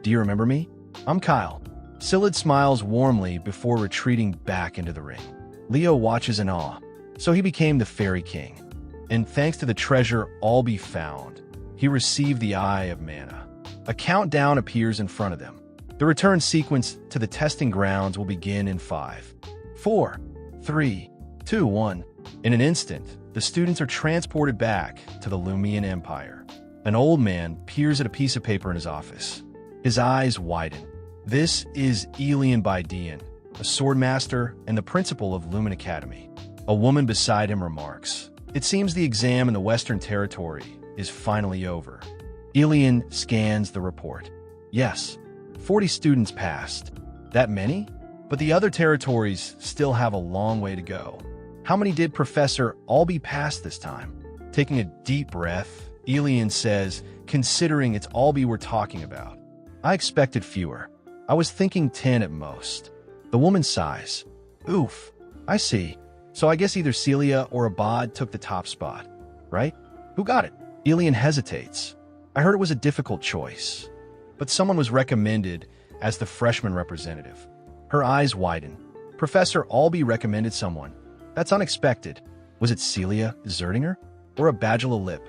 do you remember me? I'm Kyle. Sillid smiles warmly before retreating back into the ring. Leo watches in awe. So he became the Fairy King. And thanks to the treasure Albi found, he received the Eye of Mana. A countdown appears in front of them. The return sequence to the testing grounds will begin in 5, 4, 3, 2, 1. In an instant, the students are transported back to the Lumian Empire. An old man peers at a piece of paper in his office. His eyes widen. This is Elian Baidian, a swordmaster and the principal of Lumen Academy. A woman beside him remarks, It seems the exam in the Western Territory is finally over. Elian scans the report. Yes, 40 students passed. That many? But the other territories still have a long way to go. How many did Professor Albi pass this time? Taking a deep breath, Elian says, considering it's Albi we're talking about. I expected fewer. I was thinking 10 at most. The woman sighs. Oof, I see. So I guess either Celia or Abad took the top spot, right? Who got it? Elian hesitates. I heard it was a difficult choice, but someone was recommended as the freshman representative. Her eyes widen. Professor Albi recommended someone. That's unexpected. Was it Celia Zerdinger or a Badula Lip?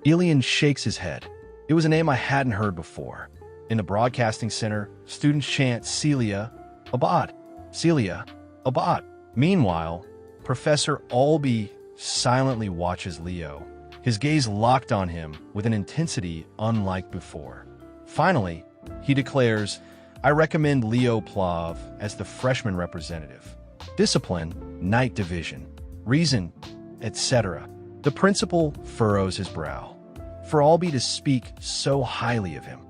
Elian shakes his head. It was a name I hadn't heard before. In the broadcasting center, students chant Celia Abad. Celia Abad. Meanwhile, Professor Albi silently watches Leo, his gaze locked on him with an intensity unlike before. Finally, he declares, I recommend Leo Plav as the freshman representative. Discipline, night division, reason, etc. The principal furrows his brow. For Albi to speak so highly of him.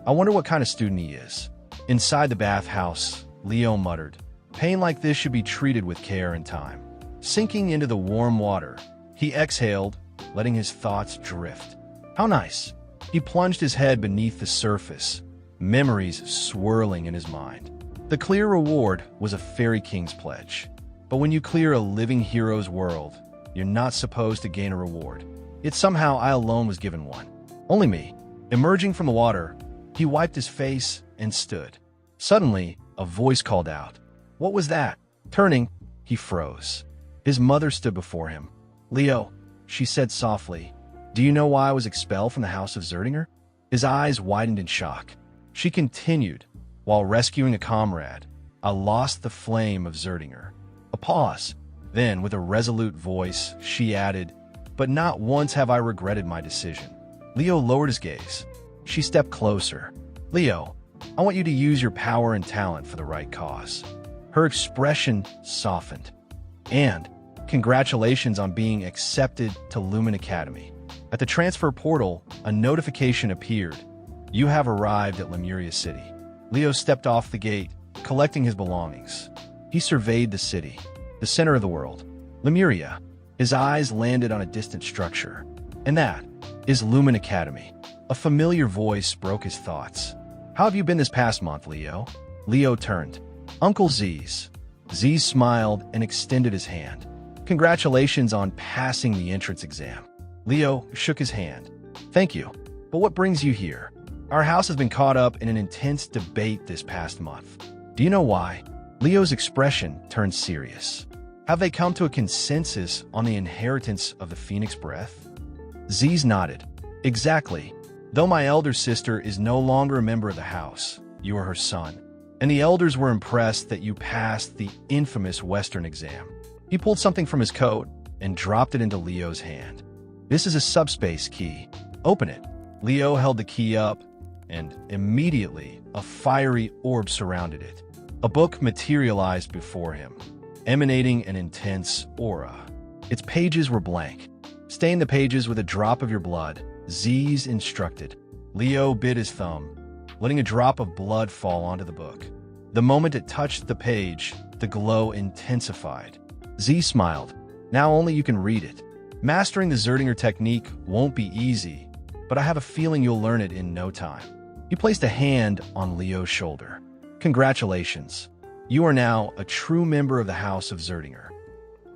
I wonder what kind of student he is. Inside the bathhouse, Leo muttered, pain like this should be treated with care and time. Sinking into the warm water, he exhaled, letting his thoughts drift. How nice. He plunged his head beneath the surface, memories swirling in his mind. The clear reward was a Fairy King's pledge. But when you clear a living hero's world, you're not supposed to gain a reward. Yet somehow I alone was given one. Only me. Emerging from the water, he wiped his face and stood. Suddenly, a voice called out. What was that? Turning, he froze. His mother stood before him. Leo, she said softly, do you know why I was expelled from the House of Zerdinger? His eyes widened in shock. She continued, while rescuing a comrade, I lost the flame of Zerdinger. A pause. Then, with a resolute voice, she added, but not once have I regretted my decision. Leo lowered his gaze. She stepped closer. Leo, I want you to use your power and talent for the right cause. Her expression softened. And congratulations on being accepted to Lumen Academy. At the transfer portal, a notification appeared. You have arrived at Lemuria City. Leo stepped off the gate, collecting his belongings. He surveyed the city, the center of the world. Lemuria. His eyes landed on a distant structure. And that is Lumen Academy. A familiar voice broke his thoughts. How have you been this past month, Leo? Leo turned. Uncle Z's. Z smiled and extended his hand. Congratulations on passing the entrance exam. Leo shook his hand. Thank you. But what brings you here? Our house has been caught up in an intense debate this past month. Do you know why? Leo's expression turned serious. Have they come to a consensus on the inheritance of the Phoenix Breath? Z's nodded. Exactly. Though my elder sister is no longer a member of the house, you are her son. And the elders were impressed that you passed the infamous Western exam. He pulled something from his coat and dropped it into Leo's hand. This is a subspace key. Open it. Leo held the key up, and immediately a fiery orb surrounded it. A book materialized before him, emanating an intense aura. Its pages were blank. Stain the pages with a drop of your blood, Z's instructed. Leo bit his thumb, letting a drop of blood fall onto the book. The moment it touched the page, the glow intensified. Z smiled. Now only you can read it. Mastering the Zerdinger technique won't be easy, but I have a feeling you'll learn it in no time. He placed a hand on Leo's shoulder. Congratulations. You are now a true member of the House of Zerdinger.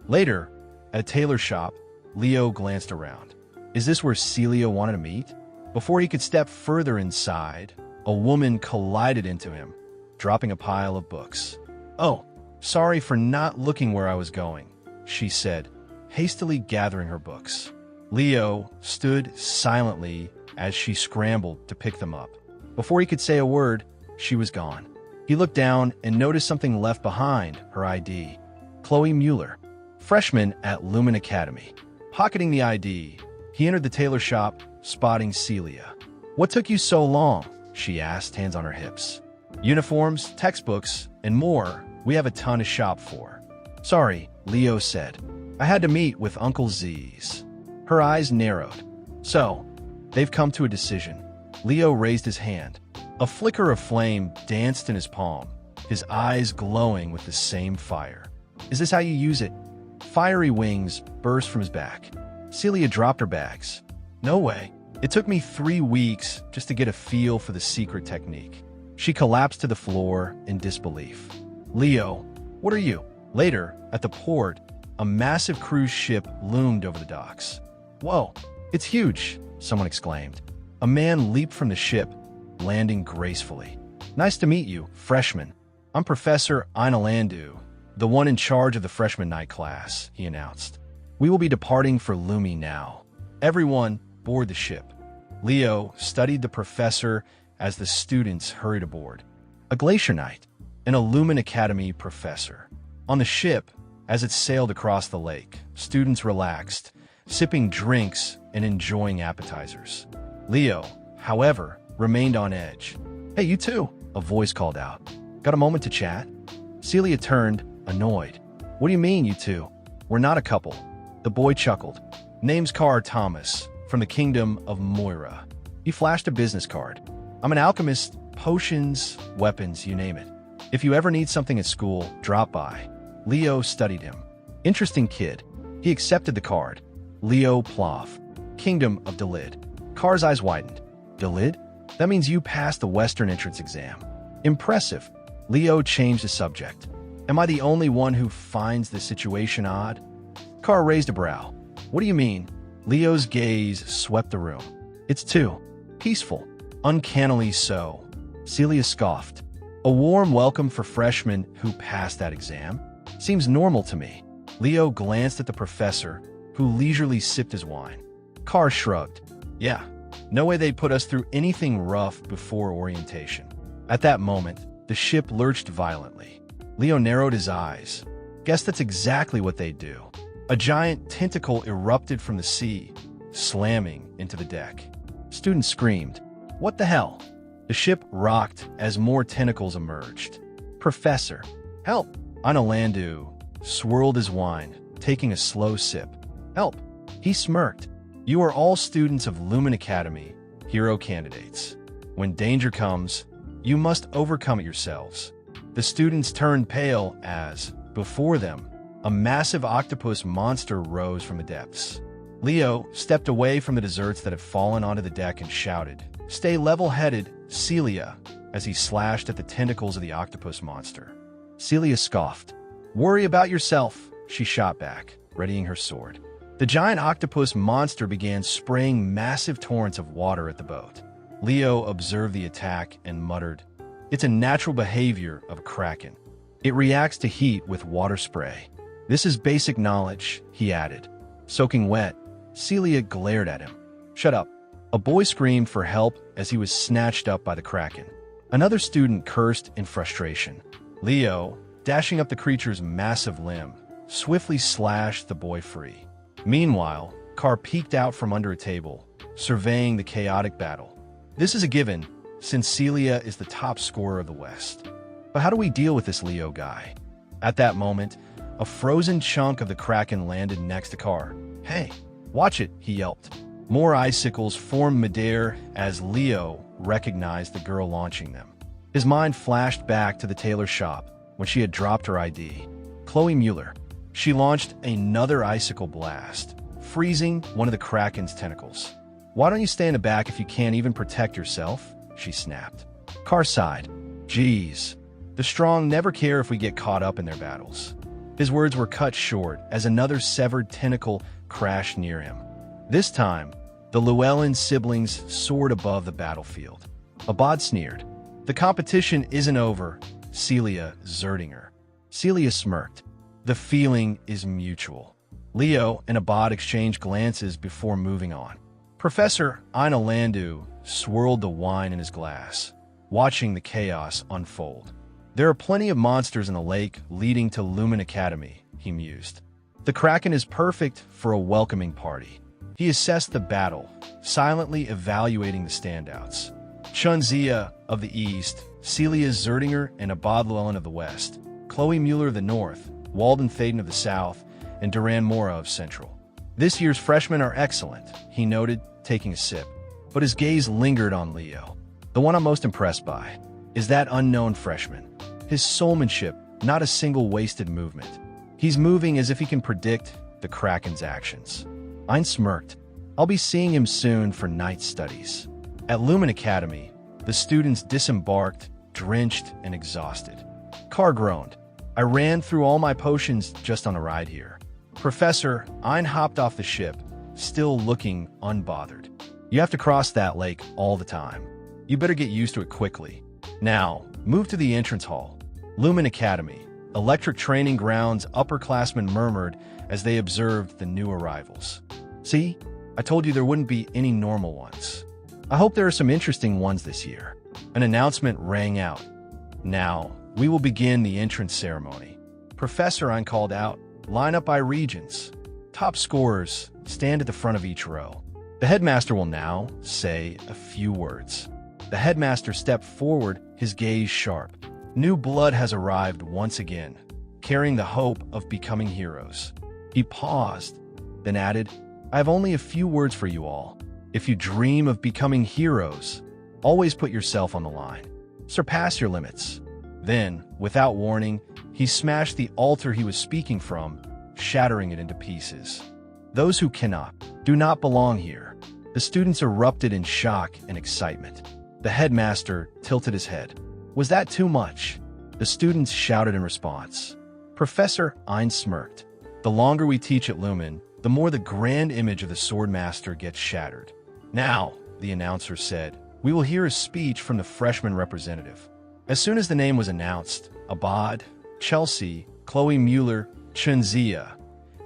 Later, at a tailor shop, Leo glanced around. Is this where Celia wanted to meet? Before he could step further inside, a woman collided into him, dropping a pile of books. Oh, sorry for not looking where I was going, she said, hastily gathering her books. Leo stood silently as she scrambled to pick them up. Before he could say a word, she was gone. He looked down and noticed something left behind, her ID. Chloe Mueller, freshman at Lumen Academy. Pocketing the ID, he entered the tailor shop, spotting Celia. What took you so long? She asked, hands on her hips. Uniforms, textbooks, and more. We have a ton to shop for. Sorry, Leo said. I had to meet with Uncle Z's. Her eyes narrowed. So, they've come to a decision. Leo raised his hand. A flicker of flame danced in his palm, his eyes glowing with the same fire. Is this how you use it? Fiery wings burst from his back. Celia dropped her bags. No way. It took me 3 weeks just to get a feel for the secret technique. She collapsed to the floor in disbelief. Leo, what are you? Later, at the port, a massive cruise ship loomed over the docks. Whoa, it's huge, someone exclaimed. A man leaped from the ship, landing gracefully. Nice to meet you, freshman. I'm Professor Inalandu, the one in charge of the freshman night class, he announced. We will be departing for Lumi now. Everyone board the ship. Leo studied the professor as the students hurried aboard. A glacier knight, an Lumen Academy professor. On the ship, as it sailed across the lake, students relaxed, sipping drinks and enjoying appetizers. Leo, however, remained on edge. Hey, you too, a voice called out. Got a moment to chat? Celia turned, annoyed. What do you mean, you two? We're not a couple. The boy chuckled. Name's Carr Thomas, from the kingdom of Moira. He flashed a business card. I'm an alchemist, potions, weapons, you name it. If you ever need something at school, drop by. Leo studied him. Interesting kid. He accepted the card. Leo Ploff, Kingdom of Delid. Carr's eyes widened. Delid? That means you passed the Western entrance exam. Impressive. Leo changed the subject. Am I the only one who finds this situation odd? Carr raised a brow. What do you mean? Leo's gaze swept the room. It's too peaceful. Uncannily so. Celia scoffed. A warm welcome for freshmen who passed that exam? Seems normal to me. Leo glanced at the professor, who leisurely sipped his wine. Carr shrugged. Yeah, no way they'd put us through anything rough before orientation. At that moment, the ship lurched violently. Leo narrowed his eyes. Guess that's exactly what they'd do. A giant tentacle erupted from the sea, slamming into the deck. Students screamed. What the hell? The ship rocked as more tentacles emerged. Professor, help! Inalandu swirled his wine, taking a slow sip. Help! He smirked. You are all students of Lumen Academy, hero candidates. When danger comes, you must overcome it yourselves. The students turned pale as, before them, a massive octopus monster rose from the depths. Leo stepped away from the desserts that had fallen onto the deck and shouted, Stay level-headed, Celia, as he slashed at the tentacles of the octopus monster. Celia scoffed. Worry about yourself, she shot back, readying her sword. The giant octopus monster began spraying massive torrents of water at the boat. Leo observed the attack and muttered, "It's a natural behavior of a kraken. It reacts to heat with water spray. This is basic knowledge," he added. Soaking wet, Celia glared at him. "Shut up." A boy screamed for help as he was snatched up by the kraken. Another student cursed in frustration. Leo, dashing up the creature's massive limb, swiftly slashed the boy free. Meanwhile, Carr peeked out from under a table, surveying the chaotic battle. This is a given, since Celia is the top scorer of the West. But how do we deal with this Leo guy? At that moment, a frozen chunk of the kraken landed next to Carr. "Hey, watch it," he yelped. More icicles formed midair as Leo recognized the girl launching them. His mind flashed back to the tailor shop when she had dropped her ID. Chloe Mueller. She launched another icicle blast, freezing one of the kraken's tentacles. "Why don't you stay in the back if you can't even protect yourself?" she snapped. Carr sighed. "Geez, the strong never care if we get caught up in their battles." His words were cut short as another severed tentacle crashed near him. This time, the Llewellyn siblings soared above the battlefield. Abad sneered. "The competition isn't over, Celia Zerdinger." Celia smirked. "The feeling is mutual." Leo and Abad exchanged glances before moving on. Professor Ainalandu swirled the wine in his glass, watching the chaos unfold. "There are plenty of monsters in the lake leading to Lumen Academy," he mused. "The kraken is perfect for a welcoming party." He assessed the battle, silently evaluating the standouts. Chunzia of the east, Celia Zerdinger and Abad Llewellyn of the west, Chloe Mueller of the north, Walden Thaden of the south, and Duran Mora of central. "This year's freshmen are excellent," he noted, taking a sip. But his gaze lingered on Leo. "The one I'm most impressed by is that unknown freshman. His soulmanship, not a single wasted movement. He's moving as if he can predict the kraken's actions." Ein smirked. "I'll be seeing him soon for night studies." At Lumen Academy, the students disembarked, drenched and exhausted. Carr groaned. "I ran through all my potions just on a ride here." Professor Ein hopped off the ship, still looking unbothered. "You have to cross that lake all the time. You better get used to it quickly. Now, move to the entrance hall." Lumen Academy, electric training grounds, upperclassmen murmured as they observed the new arrivals. "See, I told you there wouldn't be any normal ones. I hope there are some interesting ones this year." An announcement rang out. "Now, we will begin the entrance ceremony." Professor Ein called out, "Line up by regions. Top scorers stand at the front of each row. The headmaster will now say a few words." The headmaster stepped forward, his gaze sharp. "New blood has arrived once again, carrying the hope of becoming heroes." He paused, then added, "I have only a few words for you all. If you dream of becoming heroes, always put yourself on the line. Surpass your limits." Then, without warning, he smashed the altar he was speaking from, shattering it into pieces. "Those who do not belong here." The students erupted in shock and excitement. The headmaster tilted his head. "Was that too much?" The students shouted in response. Professor Ein smirked. "The longer we teach at Lumen, the more the grand image of the Swordmaster gets shattered." "Now," the announcer said, "we will hear a speech from the freshman representative." As soon as the name was announced, Abad, Chelsea, Chloe Mueller, Chunzia,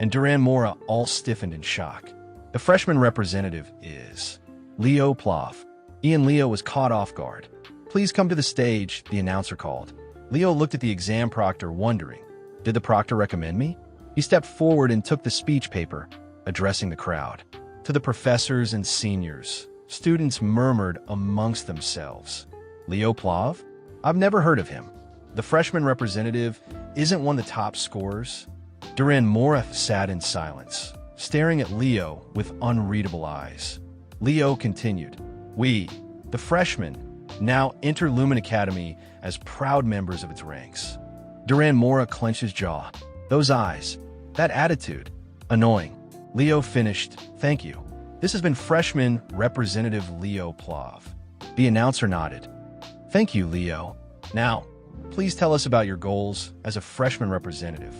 and Duran Mora all stiffened in shock. The freshman representative is Leo Plov. Ian Leo was caught off guard. "Please come to the stage," the announcer called. Leo looked at the exam proctor, wondering, did the proctor recommend me? He stepped forward and took the speech paper, addressing the crowd. To the professors and seniors, students murmured amongst themselves. "Leo Plov? I've never heard of him. The freshman representative isn't one of the top scorers." Duran Mora sat in silence, staring at Leo with unreadable eyes. Leo continued, "We, the freshmen, now enter Lumen Academy as proud members of its ranks." Duran Mora clenched his jaw. Those eyes, that attitude, annoying. Leo finished, "Thank you. This has been freshman representative Leo Plov." The announcer nodded. "Thank you, Leo. Now, Please tell us about your goals as a freshman representative.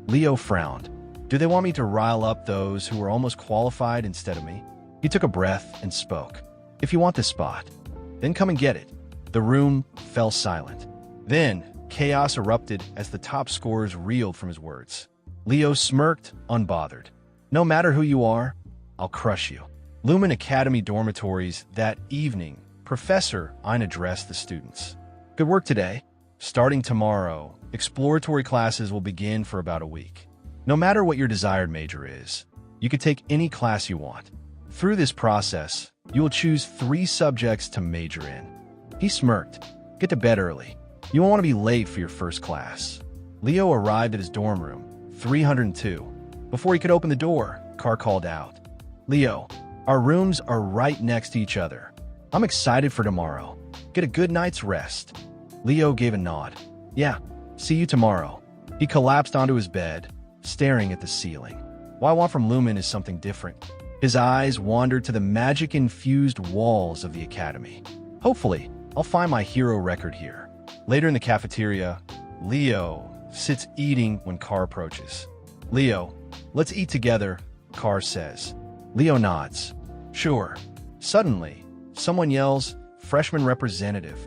Leo frowned. Do they want me to rile up those who are almost qualified instead of me? He took a breath and spoke. If you want this spot, then come and get it. The room fell silent. Then, chaos erupted as the top scorers reeled from his words. Leo smirked, unbothered. No matter who you are, I'll crush you. Lumen Academy dormitories that evening, Professor Ein addressed the students. Good work today. Starting tomorrow, exploratory classes will begin for about a week. No matter what your desired major is, you can take any class you want. Through this process, you will choose 3 subjects to major in. He smirked. Get to bed early. You won't want to be late for your first class. Leo arrived at his dorm room, 302. Before he could open the door, Carr called out. Leo, our rooms are right next to each other. I'm excited for tomorrow. Get a good night's rest. Leo gave a nod. Yeah, see you tomorrow. He collapsed onto his bed, staring at the ceiling. What I want from Lumen is something different. His eyes wandered to the magic-infused walls of the academy. Hopefully, I'll find my hero record here. Later in the cafeteria, Leo sits eating when Carr approaches. Leo, let's eat together, Carr says. Leo nods. Sure. Suddenly, someone yells, freshman representative.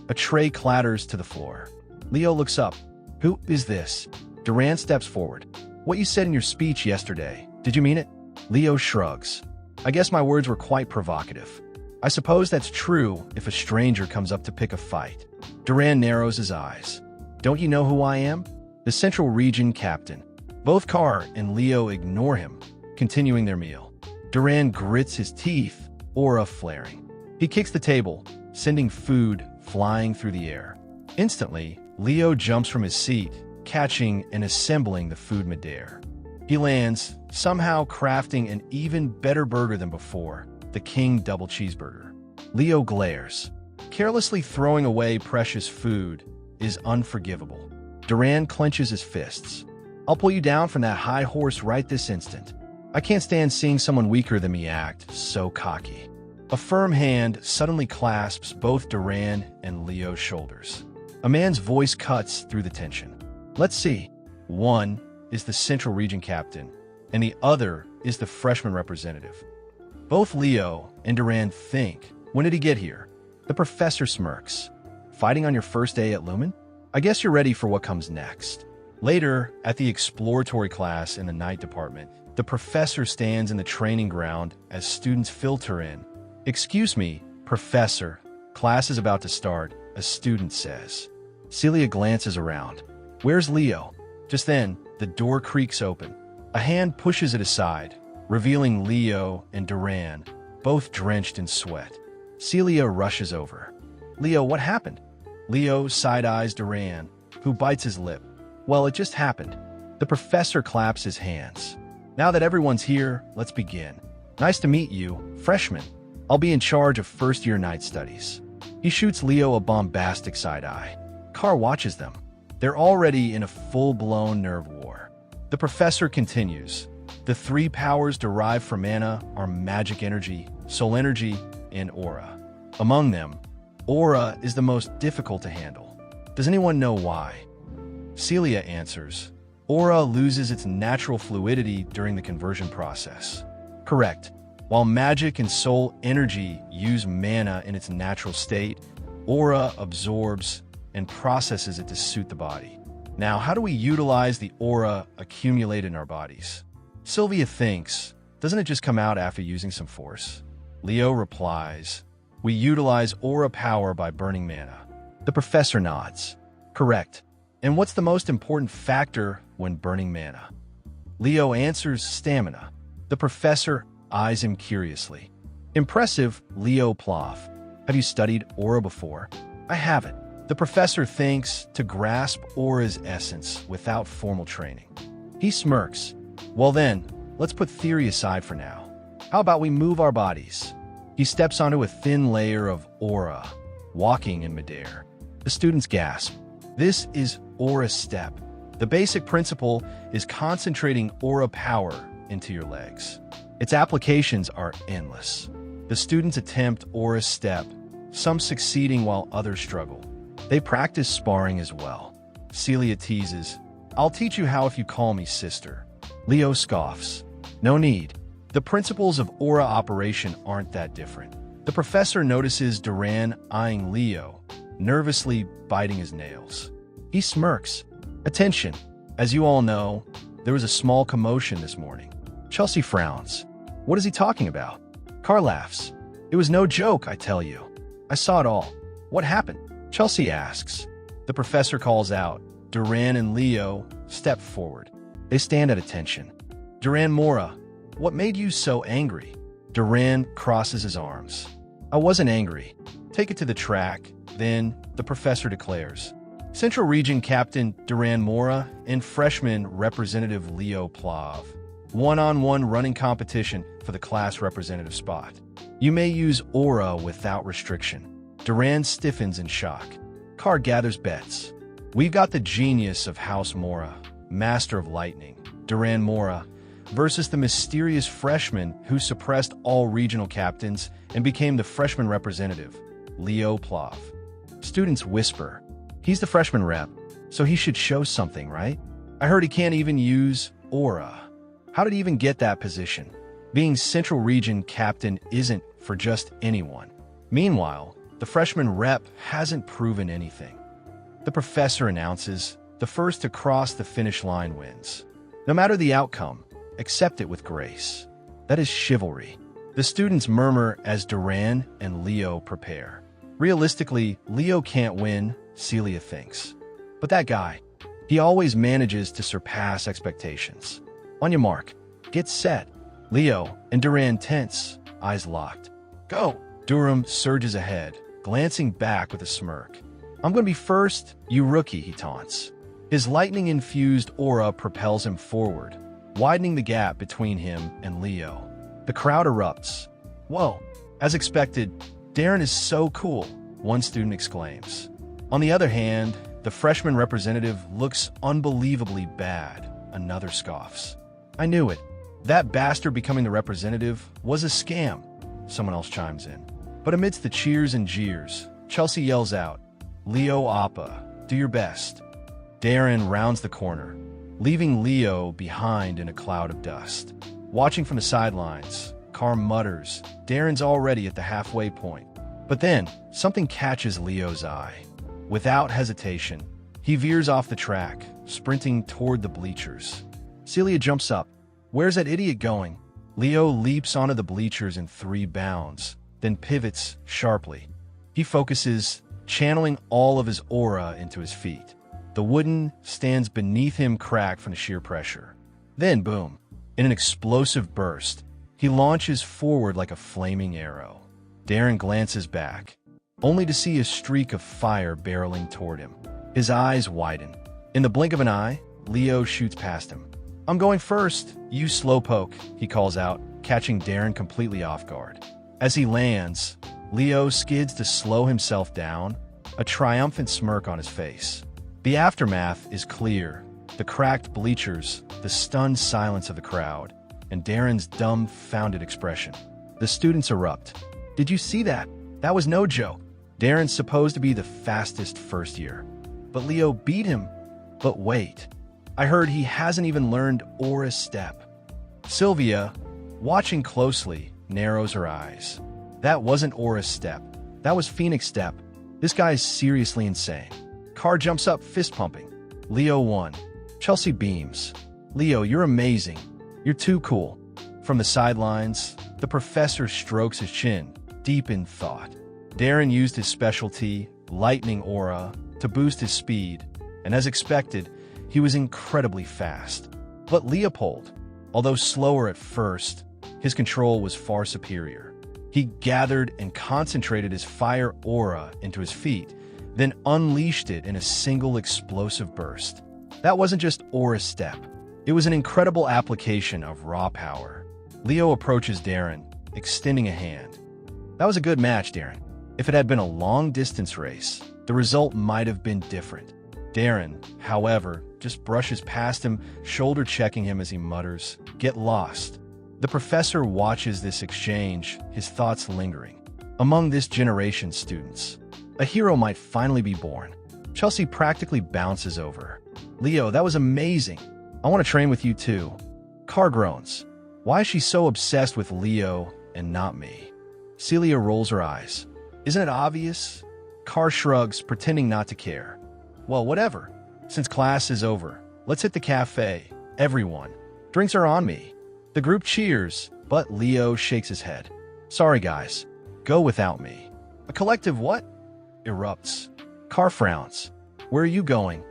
A tray clatters to the floor. Leo looks up. Who is this? Duran steps forward. What you said in your speech yesterday, did you mean it? Leo shrugs. I guess my words were quite provocative. I suppose that's true if a stranger comes up to pick a fight. Duran narrows his eyes. Don't you know who I am? The Central Region Captain. Both Carr and Leo ignore him, continuing their meal. Duran grits his teeth, aura flaring. He kicks the table, sending food flying through the air. Instantly, Leo jumps from his seat, catching and assembling the food midair. He lands, somehow crafting an even better burger than before, the King Double Cheeseburger. Leo glares. Carelessly throwing away precious food is unforgivable. Duran clenches his fists. I'll pull you down from that high horse right this instant. I can't stand seeing someone weaker than me act so cocky. A firm hand suddenly clasps both Duran and Leo's shoulders. A man's voice cuts through the tension. Let's see. One is the Central Region Captain, and the other is the freshman representative. Both Leo and Duran think, when did he get here? The professor smirks. Fighting on your first day at Lumen? I guess you're ready for what comes next. Later, at the exploratory class in the night department, the professor stands in the training ground as students filter in. Excuse me, professor. Class is about to start, a student says. Celia glances around. Where's Leo? Just then, the door creaks open. A hand pushes it aside, revealing Leo and Duran, both drenched in sweat. Celia rushes over. Leo, what happened? Leo side-eyes Duran, who bites his lip. Well, it just happened. The professor claps his hands. Now that everyone's here, let's begin. Nice to meet you, freshman. I'll be in charge of first-year night studies. He shoots Leo a bombastic side-eye. Carr watches them. They're already in a full-blown nerve war. The professor continues. The 3 powers derived from mana are magic energy, soul energy, and aura. Among them, aura is the most difficult to handle. Does anyone know why? Celia answers. Aura loses its natural fluidity during the conversion process. Correct. While magic and soul energy use mana in its natural state, aura absorbs and processes it to suit the body. Now, how do we utilize the aura accumulated in our bodies? Sylvia thinks, doesn't it just come out after using some force? Leo replies, we utilize aura power by burning mana. The professor nods. Correct. And what's the most important factor when burning mana? Leo answers stamina. The professor eyes him curiously. Impressive, Leo Ploff. Have you studied aura before? I haven't. The professor thinks to grasp aura's essence without formal training. He smirks. Well then, let's put theory aside for now. How about we move our bodies? He steps onto a thin layer of aura, walking in midair. The students gasp. This is aura step. The basic principle is concentrating aura power into your legs. Its applications are endless. The students attempt aura step, some succeeding while others struggle. They practice sparring as well. Celia teases, "I'll teach you how if you call me sister." Leo scoffs, "No need. The principles of aura operation aren't that different." The professor notices Duran eyeing Leo, nervously biting his nails. He smirks. "Attention. As you all know, there was a small commotion this morning." Chelsea frowns. "What is he talking about?" Carr laughs. "It was no joke, I tell you. I saw it all." "What happened?" Chelsea asks. The professor calls out. Duran and Leo step forward. They stand at attention. "Duran Mora, what made you so angry?" Duran crosses his arms. "I wasn't angry. Take it to the track." Then the professor declares, "Central Region Captain Duran Mora and Freshman Representative Leo Plav. One-on-one running competition for the class representative spot. You may use aura without restriction." Duran stiffens in shock. Carr gathers bets. "We've got the genius of House Mora, Master of Lightning, Duran Mora, versus the mysterious freshman who suppressed all regional captains and became the freshman representative, Leo Plav." Students whisper, "He's the freshman rep, so he should show something, right? I heard he can't even use aura. How did he even get that position? Being Central Region Captain isn't for just anyone." Meanwhile, the freshman rep hasn't proven anything. The professor announces, "The first to cross the finish line wins. No matter the outcome, accept it with grace. That is chivalry." The students murmur as Duran and Leo prepare. Realistically, Leo can't win, Celia thinks. But that guy, he always manages to surpass expectations. On your mark, get set. Leo and Duran tense, eyes locked. "Go!" Durham surges ahead, glancing back with a smirk. "I'm going to be first, you rookie," he taunts. His lightning-infused aura propels him forward, widening the gap between him and Leo. The crowd erupts. "Whoa!" As expected, Darren is so cool, one student exclaims. On the other hand, the freshman representative looks unbelievably bad, another scoffs. "I knew it. That bastard becoming the representative was a scam," someone else chimes in. But amidst the cheers and jeers, Chelsea yells out, "Leo Appa, do your best." Darren rounds the corner, leaving Leo behind in a cloud of dust. Watching from the sidelines, Carr mutters, Darren's already at the halfway point. But then, something catches Leo's eye. Without hesitation, he veers off the track, sprinting toward the bleachers. Celia jumps up. "Where's that idiot going?" Leo leaps onto the bleachers in 3 bounds, then pivots sharply. He focuses, channeling all of his aura into his feet. The wooden stands beneath him crack from the sheer pressure. Then, boom, in an explosive burst, he launches forward like a flaming arrow. Darren glances back, only to see a streak of fire barreling toward him. His eyes widen. In the blink of an eye, Leo shoots past him. "I'm going first, you slowpoke," he calls out, catching Darren completely off guard. As he lands, Leo skids to slow himself down, a triumphant smirk on his face. The aftermath is clear. The cracked bleachers, the stunned silence of the crowd, and Darren's dumbfounded expression. The students erupt. "Did you see that? That was no joke. Darren's supposed to be the fastest first year. But Leo beat him. But wait, I heard he hasn't even learned Aura Step." Sylvia, watching closely, narrows her eyes. "That wasn't Aura Step. That was Phoenix Step. This guy's seriously insane." Carr jumps up, fist-pumping. Leo won. Chelsea beams. "Leo, you're amazing. You're too cool." From the sidelines, the professor strokes his chin, deep in thought. Darren used his specialty, lightning aura, to boost his speed, and as expected, he was incredibly fast. But Leopold, although slower at first, his control was far superior. He gathered and concentrated his fire aura into his feet, then unleashed it in a single explosive burst. That wasn't just Aura Step. It was an incredible application of raw power. Leo approaches Darren, extending a hand. "That was a good match, Darren. If it had been a long-distance race, the result might have been different." Darren, however, just brushes past him, shoulder-checking him as he mutters, "Get lost." The professor watches this exchange, his thoughts lingering. Among this generation's students, a hero might finally be born. Chelsea practically bounces over. Leo, that was amazing. I want to train with you too. Car groans. Why is she so obsessed with Leo and not me? Celia rolls her eyes. Isn't it obvious? Car shrugs, pretending not to care. Well, whatever. Since class is over, let's hit the cafe. Everyone. Drinks are on me. The group cheers, but Leo shakes his head. Sorry, guys. Go without me. A collective what? Erupts. Car frowns. Where are you going?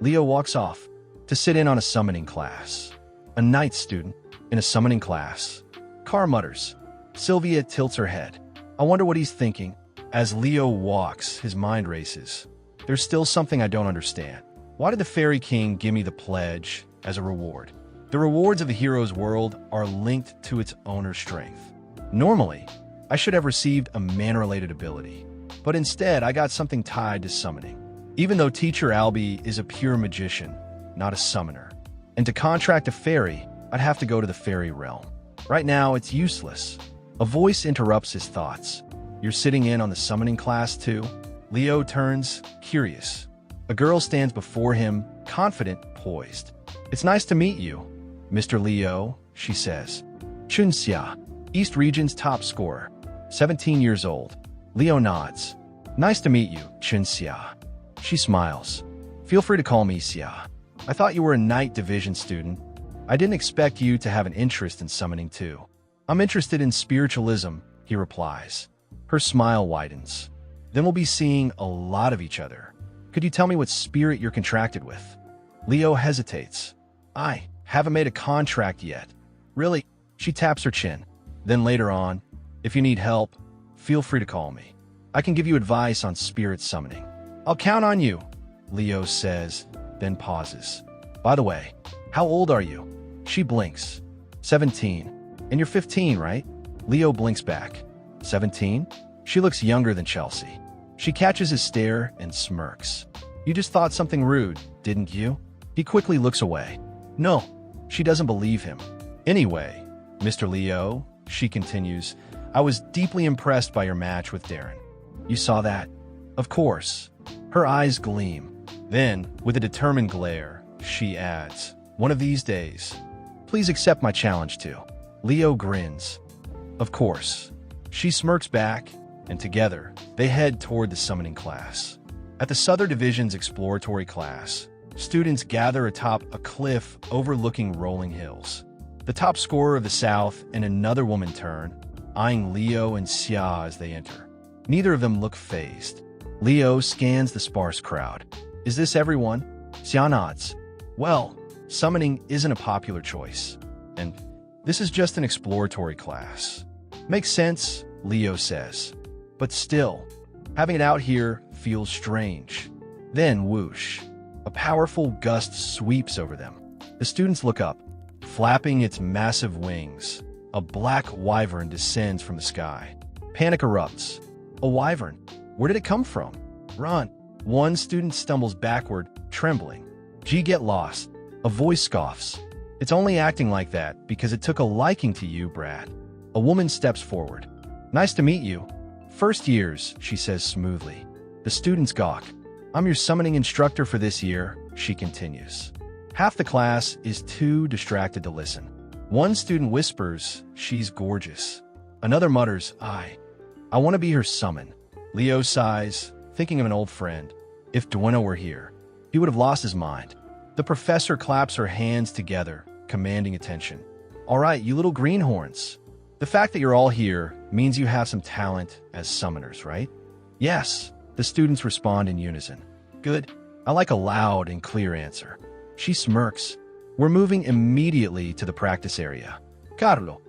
Leo walks off to sit in on a summoning class. A night student in a summoning class. Car mutters. Sylvia tilts her head. I wonder what he's thinking. As Leo walks, his mind races. There's still something I don't understand. Why did the Fairy King give me the pledge as a reward? The rewards of the hero's world are linked to its owner's strength. Normally, I should have received a man-related ability, but instead I got something tied to summoning. Even though Teacher Albie is a pure magician, not a summoner. And to contract a fairy, I'd have to go to the fairy realm. Right now, it's useless. A voice interrupts his thoughts. You're sitting in on the summoning class too? Leo turns, curious. A girl stands before him, confident, poised. It's nice to meet you, Mr. Leo, she says. Chunxia, East Region's top scorer, 17 years old. Leo nods. Nice to meet you, Chunxia. She smiles. Feel free to call me Xia. I thought you were a Night Division student. I didn't expect you to have an interest in summoning too. I'm interested in spiritualism, he replies. Her smile widens. Then we'll be seeing a lot of each other. Could you tell me what spirit you're contracted with? Leo hesitates. I haven't made a contract yet. Really? She taps her chin. Then later on, if you need help, feel free to call me. I can give you advice on spirit summoning. I'll count on you, Leo says, then pauses. By the way, how old are you? She blinks. 17. And you're 15, right? Leo blinks back. 17? She looks younger than Chelsea. She catches his stare and smirks. You just thought something rude, didn't you? He quickly looks away. No, she doesn't believe him. Anyway, Mr. Leo, she continues, I was deeply impressed by your match with Darren. You saw that? Of course. Her eyes gleam. Then, with a determined glare, she adds, one of these days, please accept my challenge too. Leo grins. Of course. She smirks back, and together, they head toward the summoning class. At the Southern Division's exploratory class, students gather atop a cliff overlooking rolling hills. The top scorer of the South and another woman turn, eyeing Leo and Xia as they enter. Neither of them look fazed. Leo scans the sparse crowd. Is this everyone? Xia nods. Well, summoning isn't a popular choice, and this is just an exploratory class. Makes sense, Leo says. But still, having it out here feels strange. Then whoosh, a powerful gust sweeps over them. The students look up. Flapping its massive wings, a black wyvern descends from the sky. Panic erupts. A wyvern? Where did it come from? Run. One student stumbles backward, trembling. Gee, get lost. A voice scoffs. It's only acting like that because it took a liking to you, Brad. A woman steps forward. Nice to meet you. First years, she says smoothly. The students gawk. I'm your summoning instructor for this year, she continues. Half the class is too distracted to listen. One student whispers, she's gorgeous. Another mutters, I want to be her summon. Leo sighs, thinking of an old friend. If Dueno were here, he would have lost his mind. The professor claps her hands together, commanding attention. All right, you little greenhorns. The fact that you're all here means you have some talent as summoners, right? Yes, the students respond in unison. Good. I like a loud and clear answer. She smirks. We're moving immediately to the practice area. Carlo.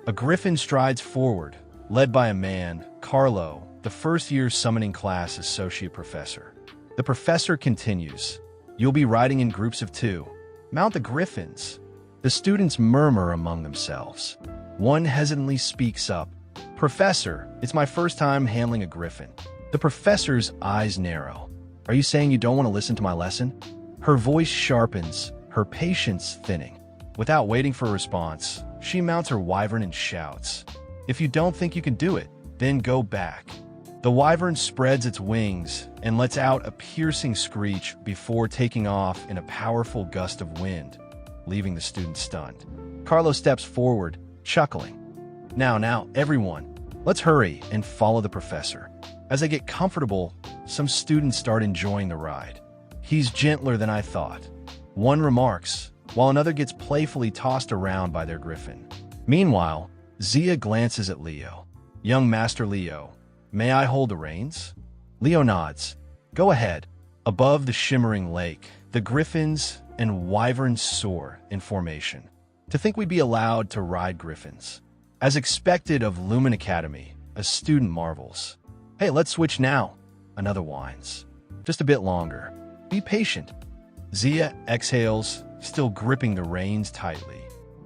A griffin strides forward, led by a man, Carlo, the first-year summoning class associate professor. The professor continues. You'll be riding in groups of 2. Mount the griffins. The students murmur among themselves. One hesitantly speaks up. Professor, it's my first time handling a griffin. The professor's eyes narrow. Are you saying you don't want to listen to my lesson? Her voice sharpens, her patience thinning. Without waiting for a response, she mounts her wyvern and shouts. If you don't think you can do it, then go back. The wyvern spreads its wings and lets out a piercing screech before taking off in a powerful gust of wind, leaving the students stunned. Carlo steps forward, chuckling. Now, everyone, let's hurry and follow the professor. As they get comfortable, some students start enjoying the ride. He's gentler than I thought, one remarks, while another gets playfully tossed around by their griffin. Meanwhile, Zia glances at Leo. Young Master Leo, may I hold the reins? Leo nods. Go ahead. Above the shimmering lake, the griffins and wyverns soar in formation. To think we'd be allowed to ride griffins. As expected of Lumen Academy, a student marvels. Hey, let's switch now. Another whines. Just a bit longer. Be patient. Zia exhales, still gripping the reins tightly.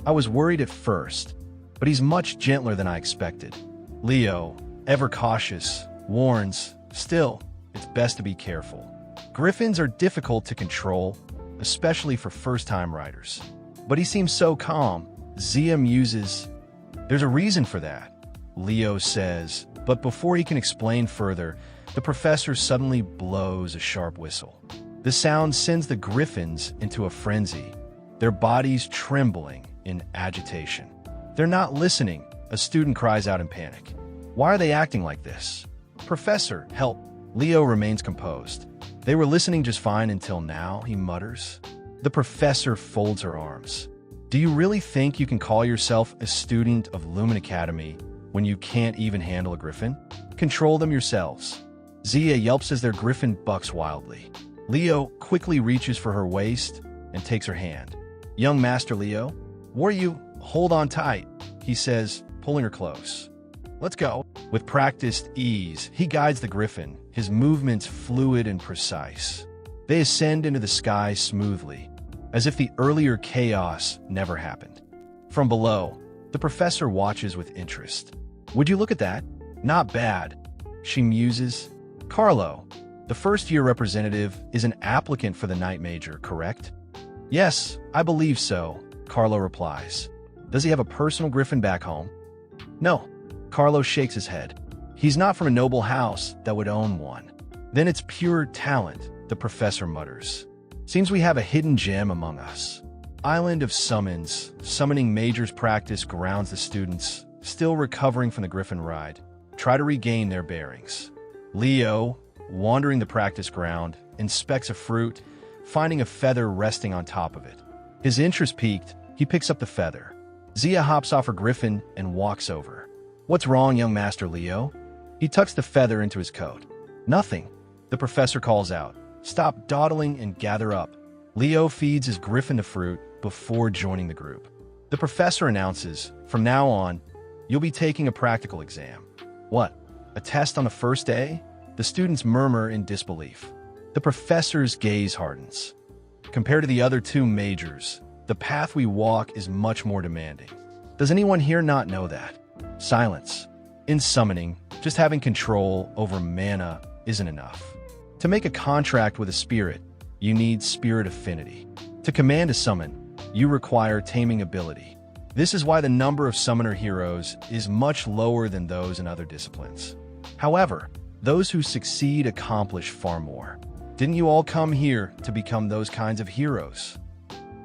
I was worried at first, but he's much gentler than I expected. Leo, ever cautious, warns, still, it's best to be careful. Griffins are difficult to control, especially for first-time riders. But he seems so calm. Zia muses. There's a reason for that, Leo says, but before he can explain further, the professor suddenly blows a sharp whistle. The sound sends the griffins into a frenzy, their bodies trembling in agitation. They're not listening, a student cries out in panic. Why are they acting like this? Professor, help. Leo remains composed. They were listening just fine until now, he mutters. The professor folds her arms. Do you really think you can call yourself a student of Lumen Academy when you can't even handle a griffin? Control them yourselves. Zia yelps as their griffin bucks wildly. Leo quickly reaches for her waist and takes her hand. Young Master Leo, hold on tight, he says, pulling her close. Let's go. With practiced ease, he guides the griffin, his movements fluid and precise. They ascend into the sky smoothly, as if the earlier chaos never happened. From below, the professor watches with interest. Would you look at that? Not bad, she muses. Carlo, the first-year representative, is an applicant for the night major, correct? Yes, I believe so, Carlo replies. Does he have a personal griffin back home? No. Carlo shakes his head. He's not from a noble house that would own one. Then it's pure talent, the professor mutters. Seems we have a hidden gem among us. Island of Summons, summoning majors practice grounds the students, still recovering from the griffin ride, try to regain their bearings. Leo, wandering the practice ground, inspects a fruit, finding a feather resting on top of it. His interest piqued, he picks up the feather. Zia hops off her griffin and walks over. What's wrong, young Master Leo? He tucks the feather into his coat. Nothing. The professor calls out. Stop dawdling and gather up. Leo feeds his griffin the fruit before joining the group. The professor announces, from now on, you'll be taking a practical exam. What? A test on the first day? The students murmur in disbelief. The professor's gaze hardens. Compared to the other two majors, the path we walk is much more demanding. Does anyone here not know that? Silence. In summoning, just having control over mana isn't enough. To make a contract with a spirit, you need spirit affinity. To command a summon, you require taming ability. This is why the number of summoner heroes is much lower than those in other disciplines. However, those who succeed accomplish far more. Didn't you all come here to become those kinds of heroes?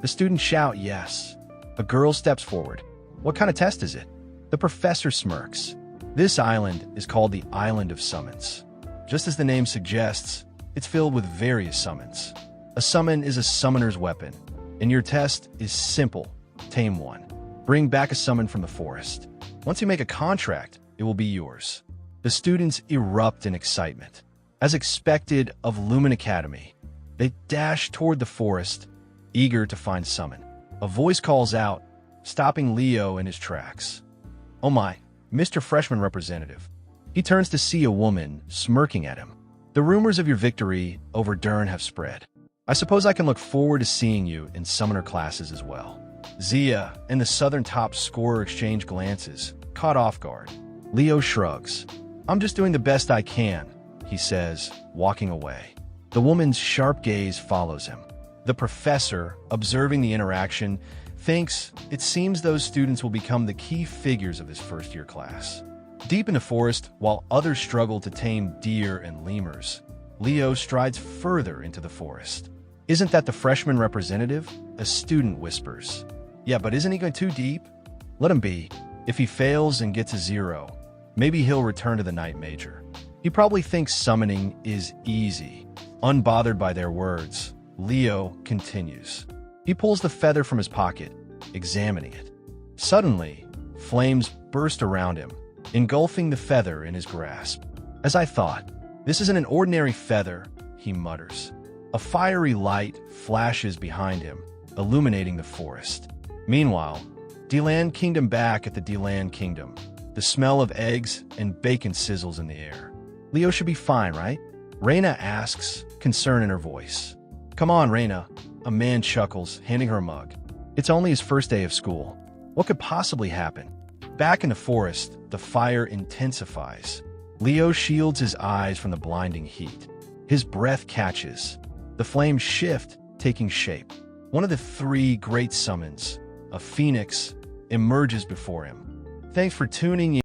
The students shout yes. A girl steps forward. What kind of test is it? The professor smirks. This island is called the Island of Summons. Just as the name suggests, it's filled with various summons. A summon is a summoner's weapon, and your test is simple. Tame one. Bring back a summon from the forest. Once you make a contract, it will be yours. The students erupt in excitement. As expected of Lumen Academy, they dash toward the forest, eager to find summon. A voice calls out, stopping Leo in his tracks. Oh my, Mr. Freshman Representative. He turns to see a woman smirking at him. The rumors of your victory over Dern have spread. I suppose I can look forward to seeing you in summoner classes as well. Zia and the Southern top scorer exchange glances, caught off guard. Leo shrugs. I'm just doing the best I can, he says, walking away. The woman's sharp gaze follows him. The professor, observing the interaction, thinks it seems those students will become the key figures of his first-year class. Deep in the forest, while others struggle to tame deer and lemurs, Leo strides further into the forest. Isn't that the freshman representative? A student whispers. Yeah, but isn't he going too deep? Let him be. If he fails and gets a 0, maybe he'll return to the night major. He probably thinks summoning is easy. Unbothered by their words, Leo continues. He pulls the feather from his pocket, examining it. Suddenly, flames burst around him, engulfing the feather in his grasp. As I thought, this isn't an ordinary feather, he mutters. A fiery light flashes behind him, illuminating the forest. Meanwhile, Deland Kingdom back at the Deland Kingdom. The smell of eggs and bacon sizzles in the air. Leo should be fine, right? Reina asks, concern in her voice. Come on, Reina. A man chuckles, handing her a mug. It's only his first day of school. What could possibly happen? Back in the forest, the fire intensifies. Leo shields his eyes from the blinding heat. His breath catches. The flames shift, taking shape. One of the 3 great summons, a phoenix, emerges before him. Thanks for tuning in.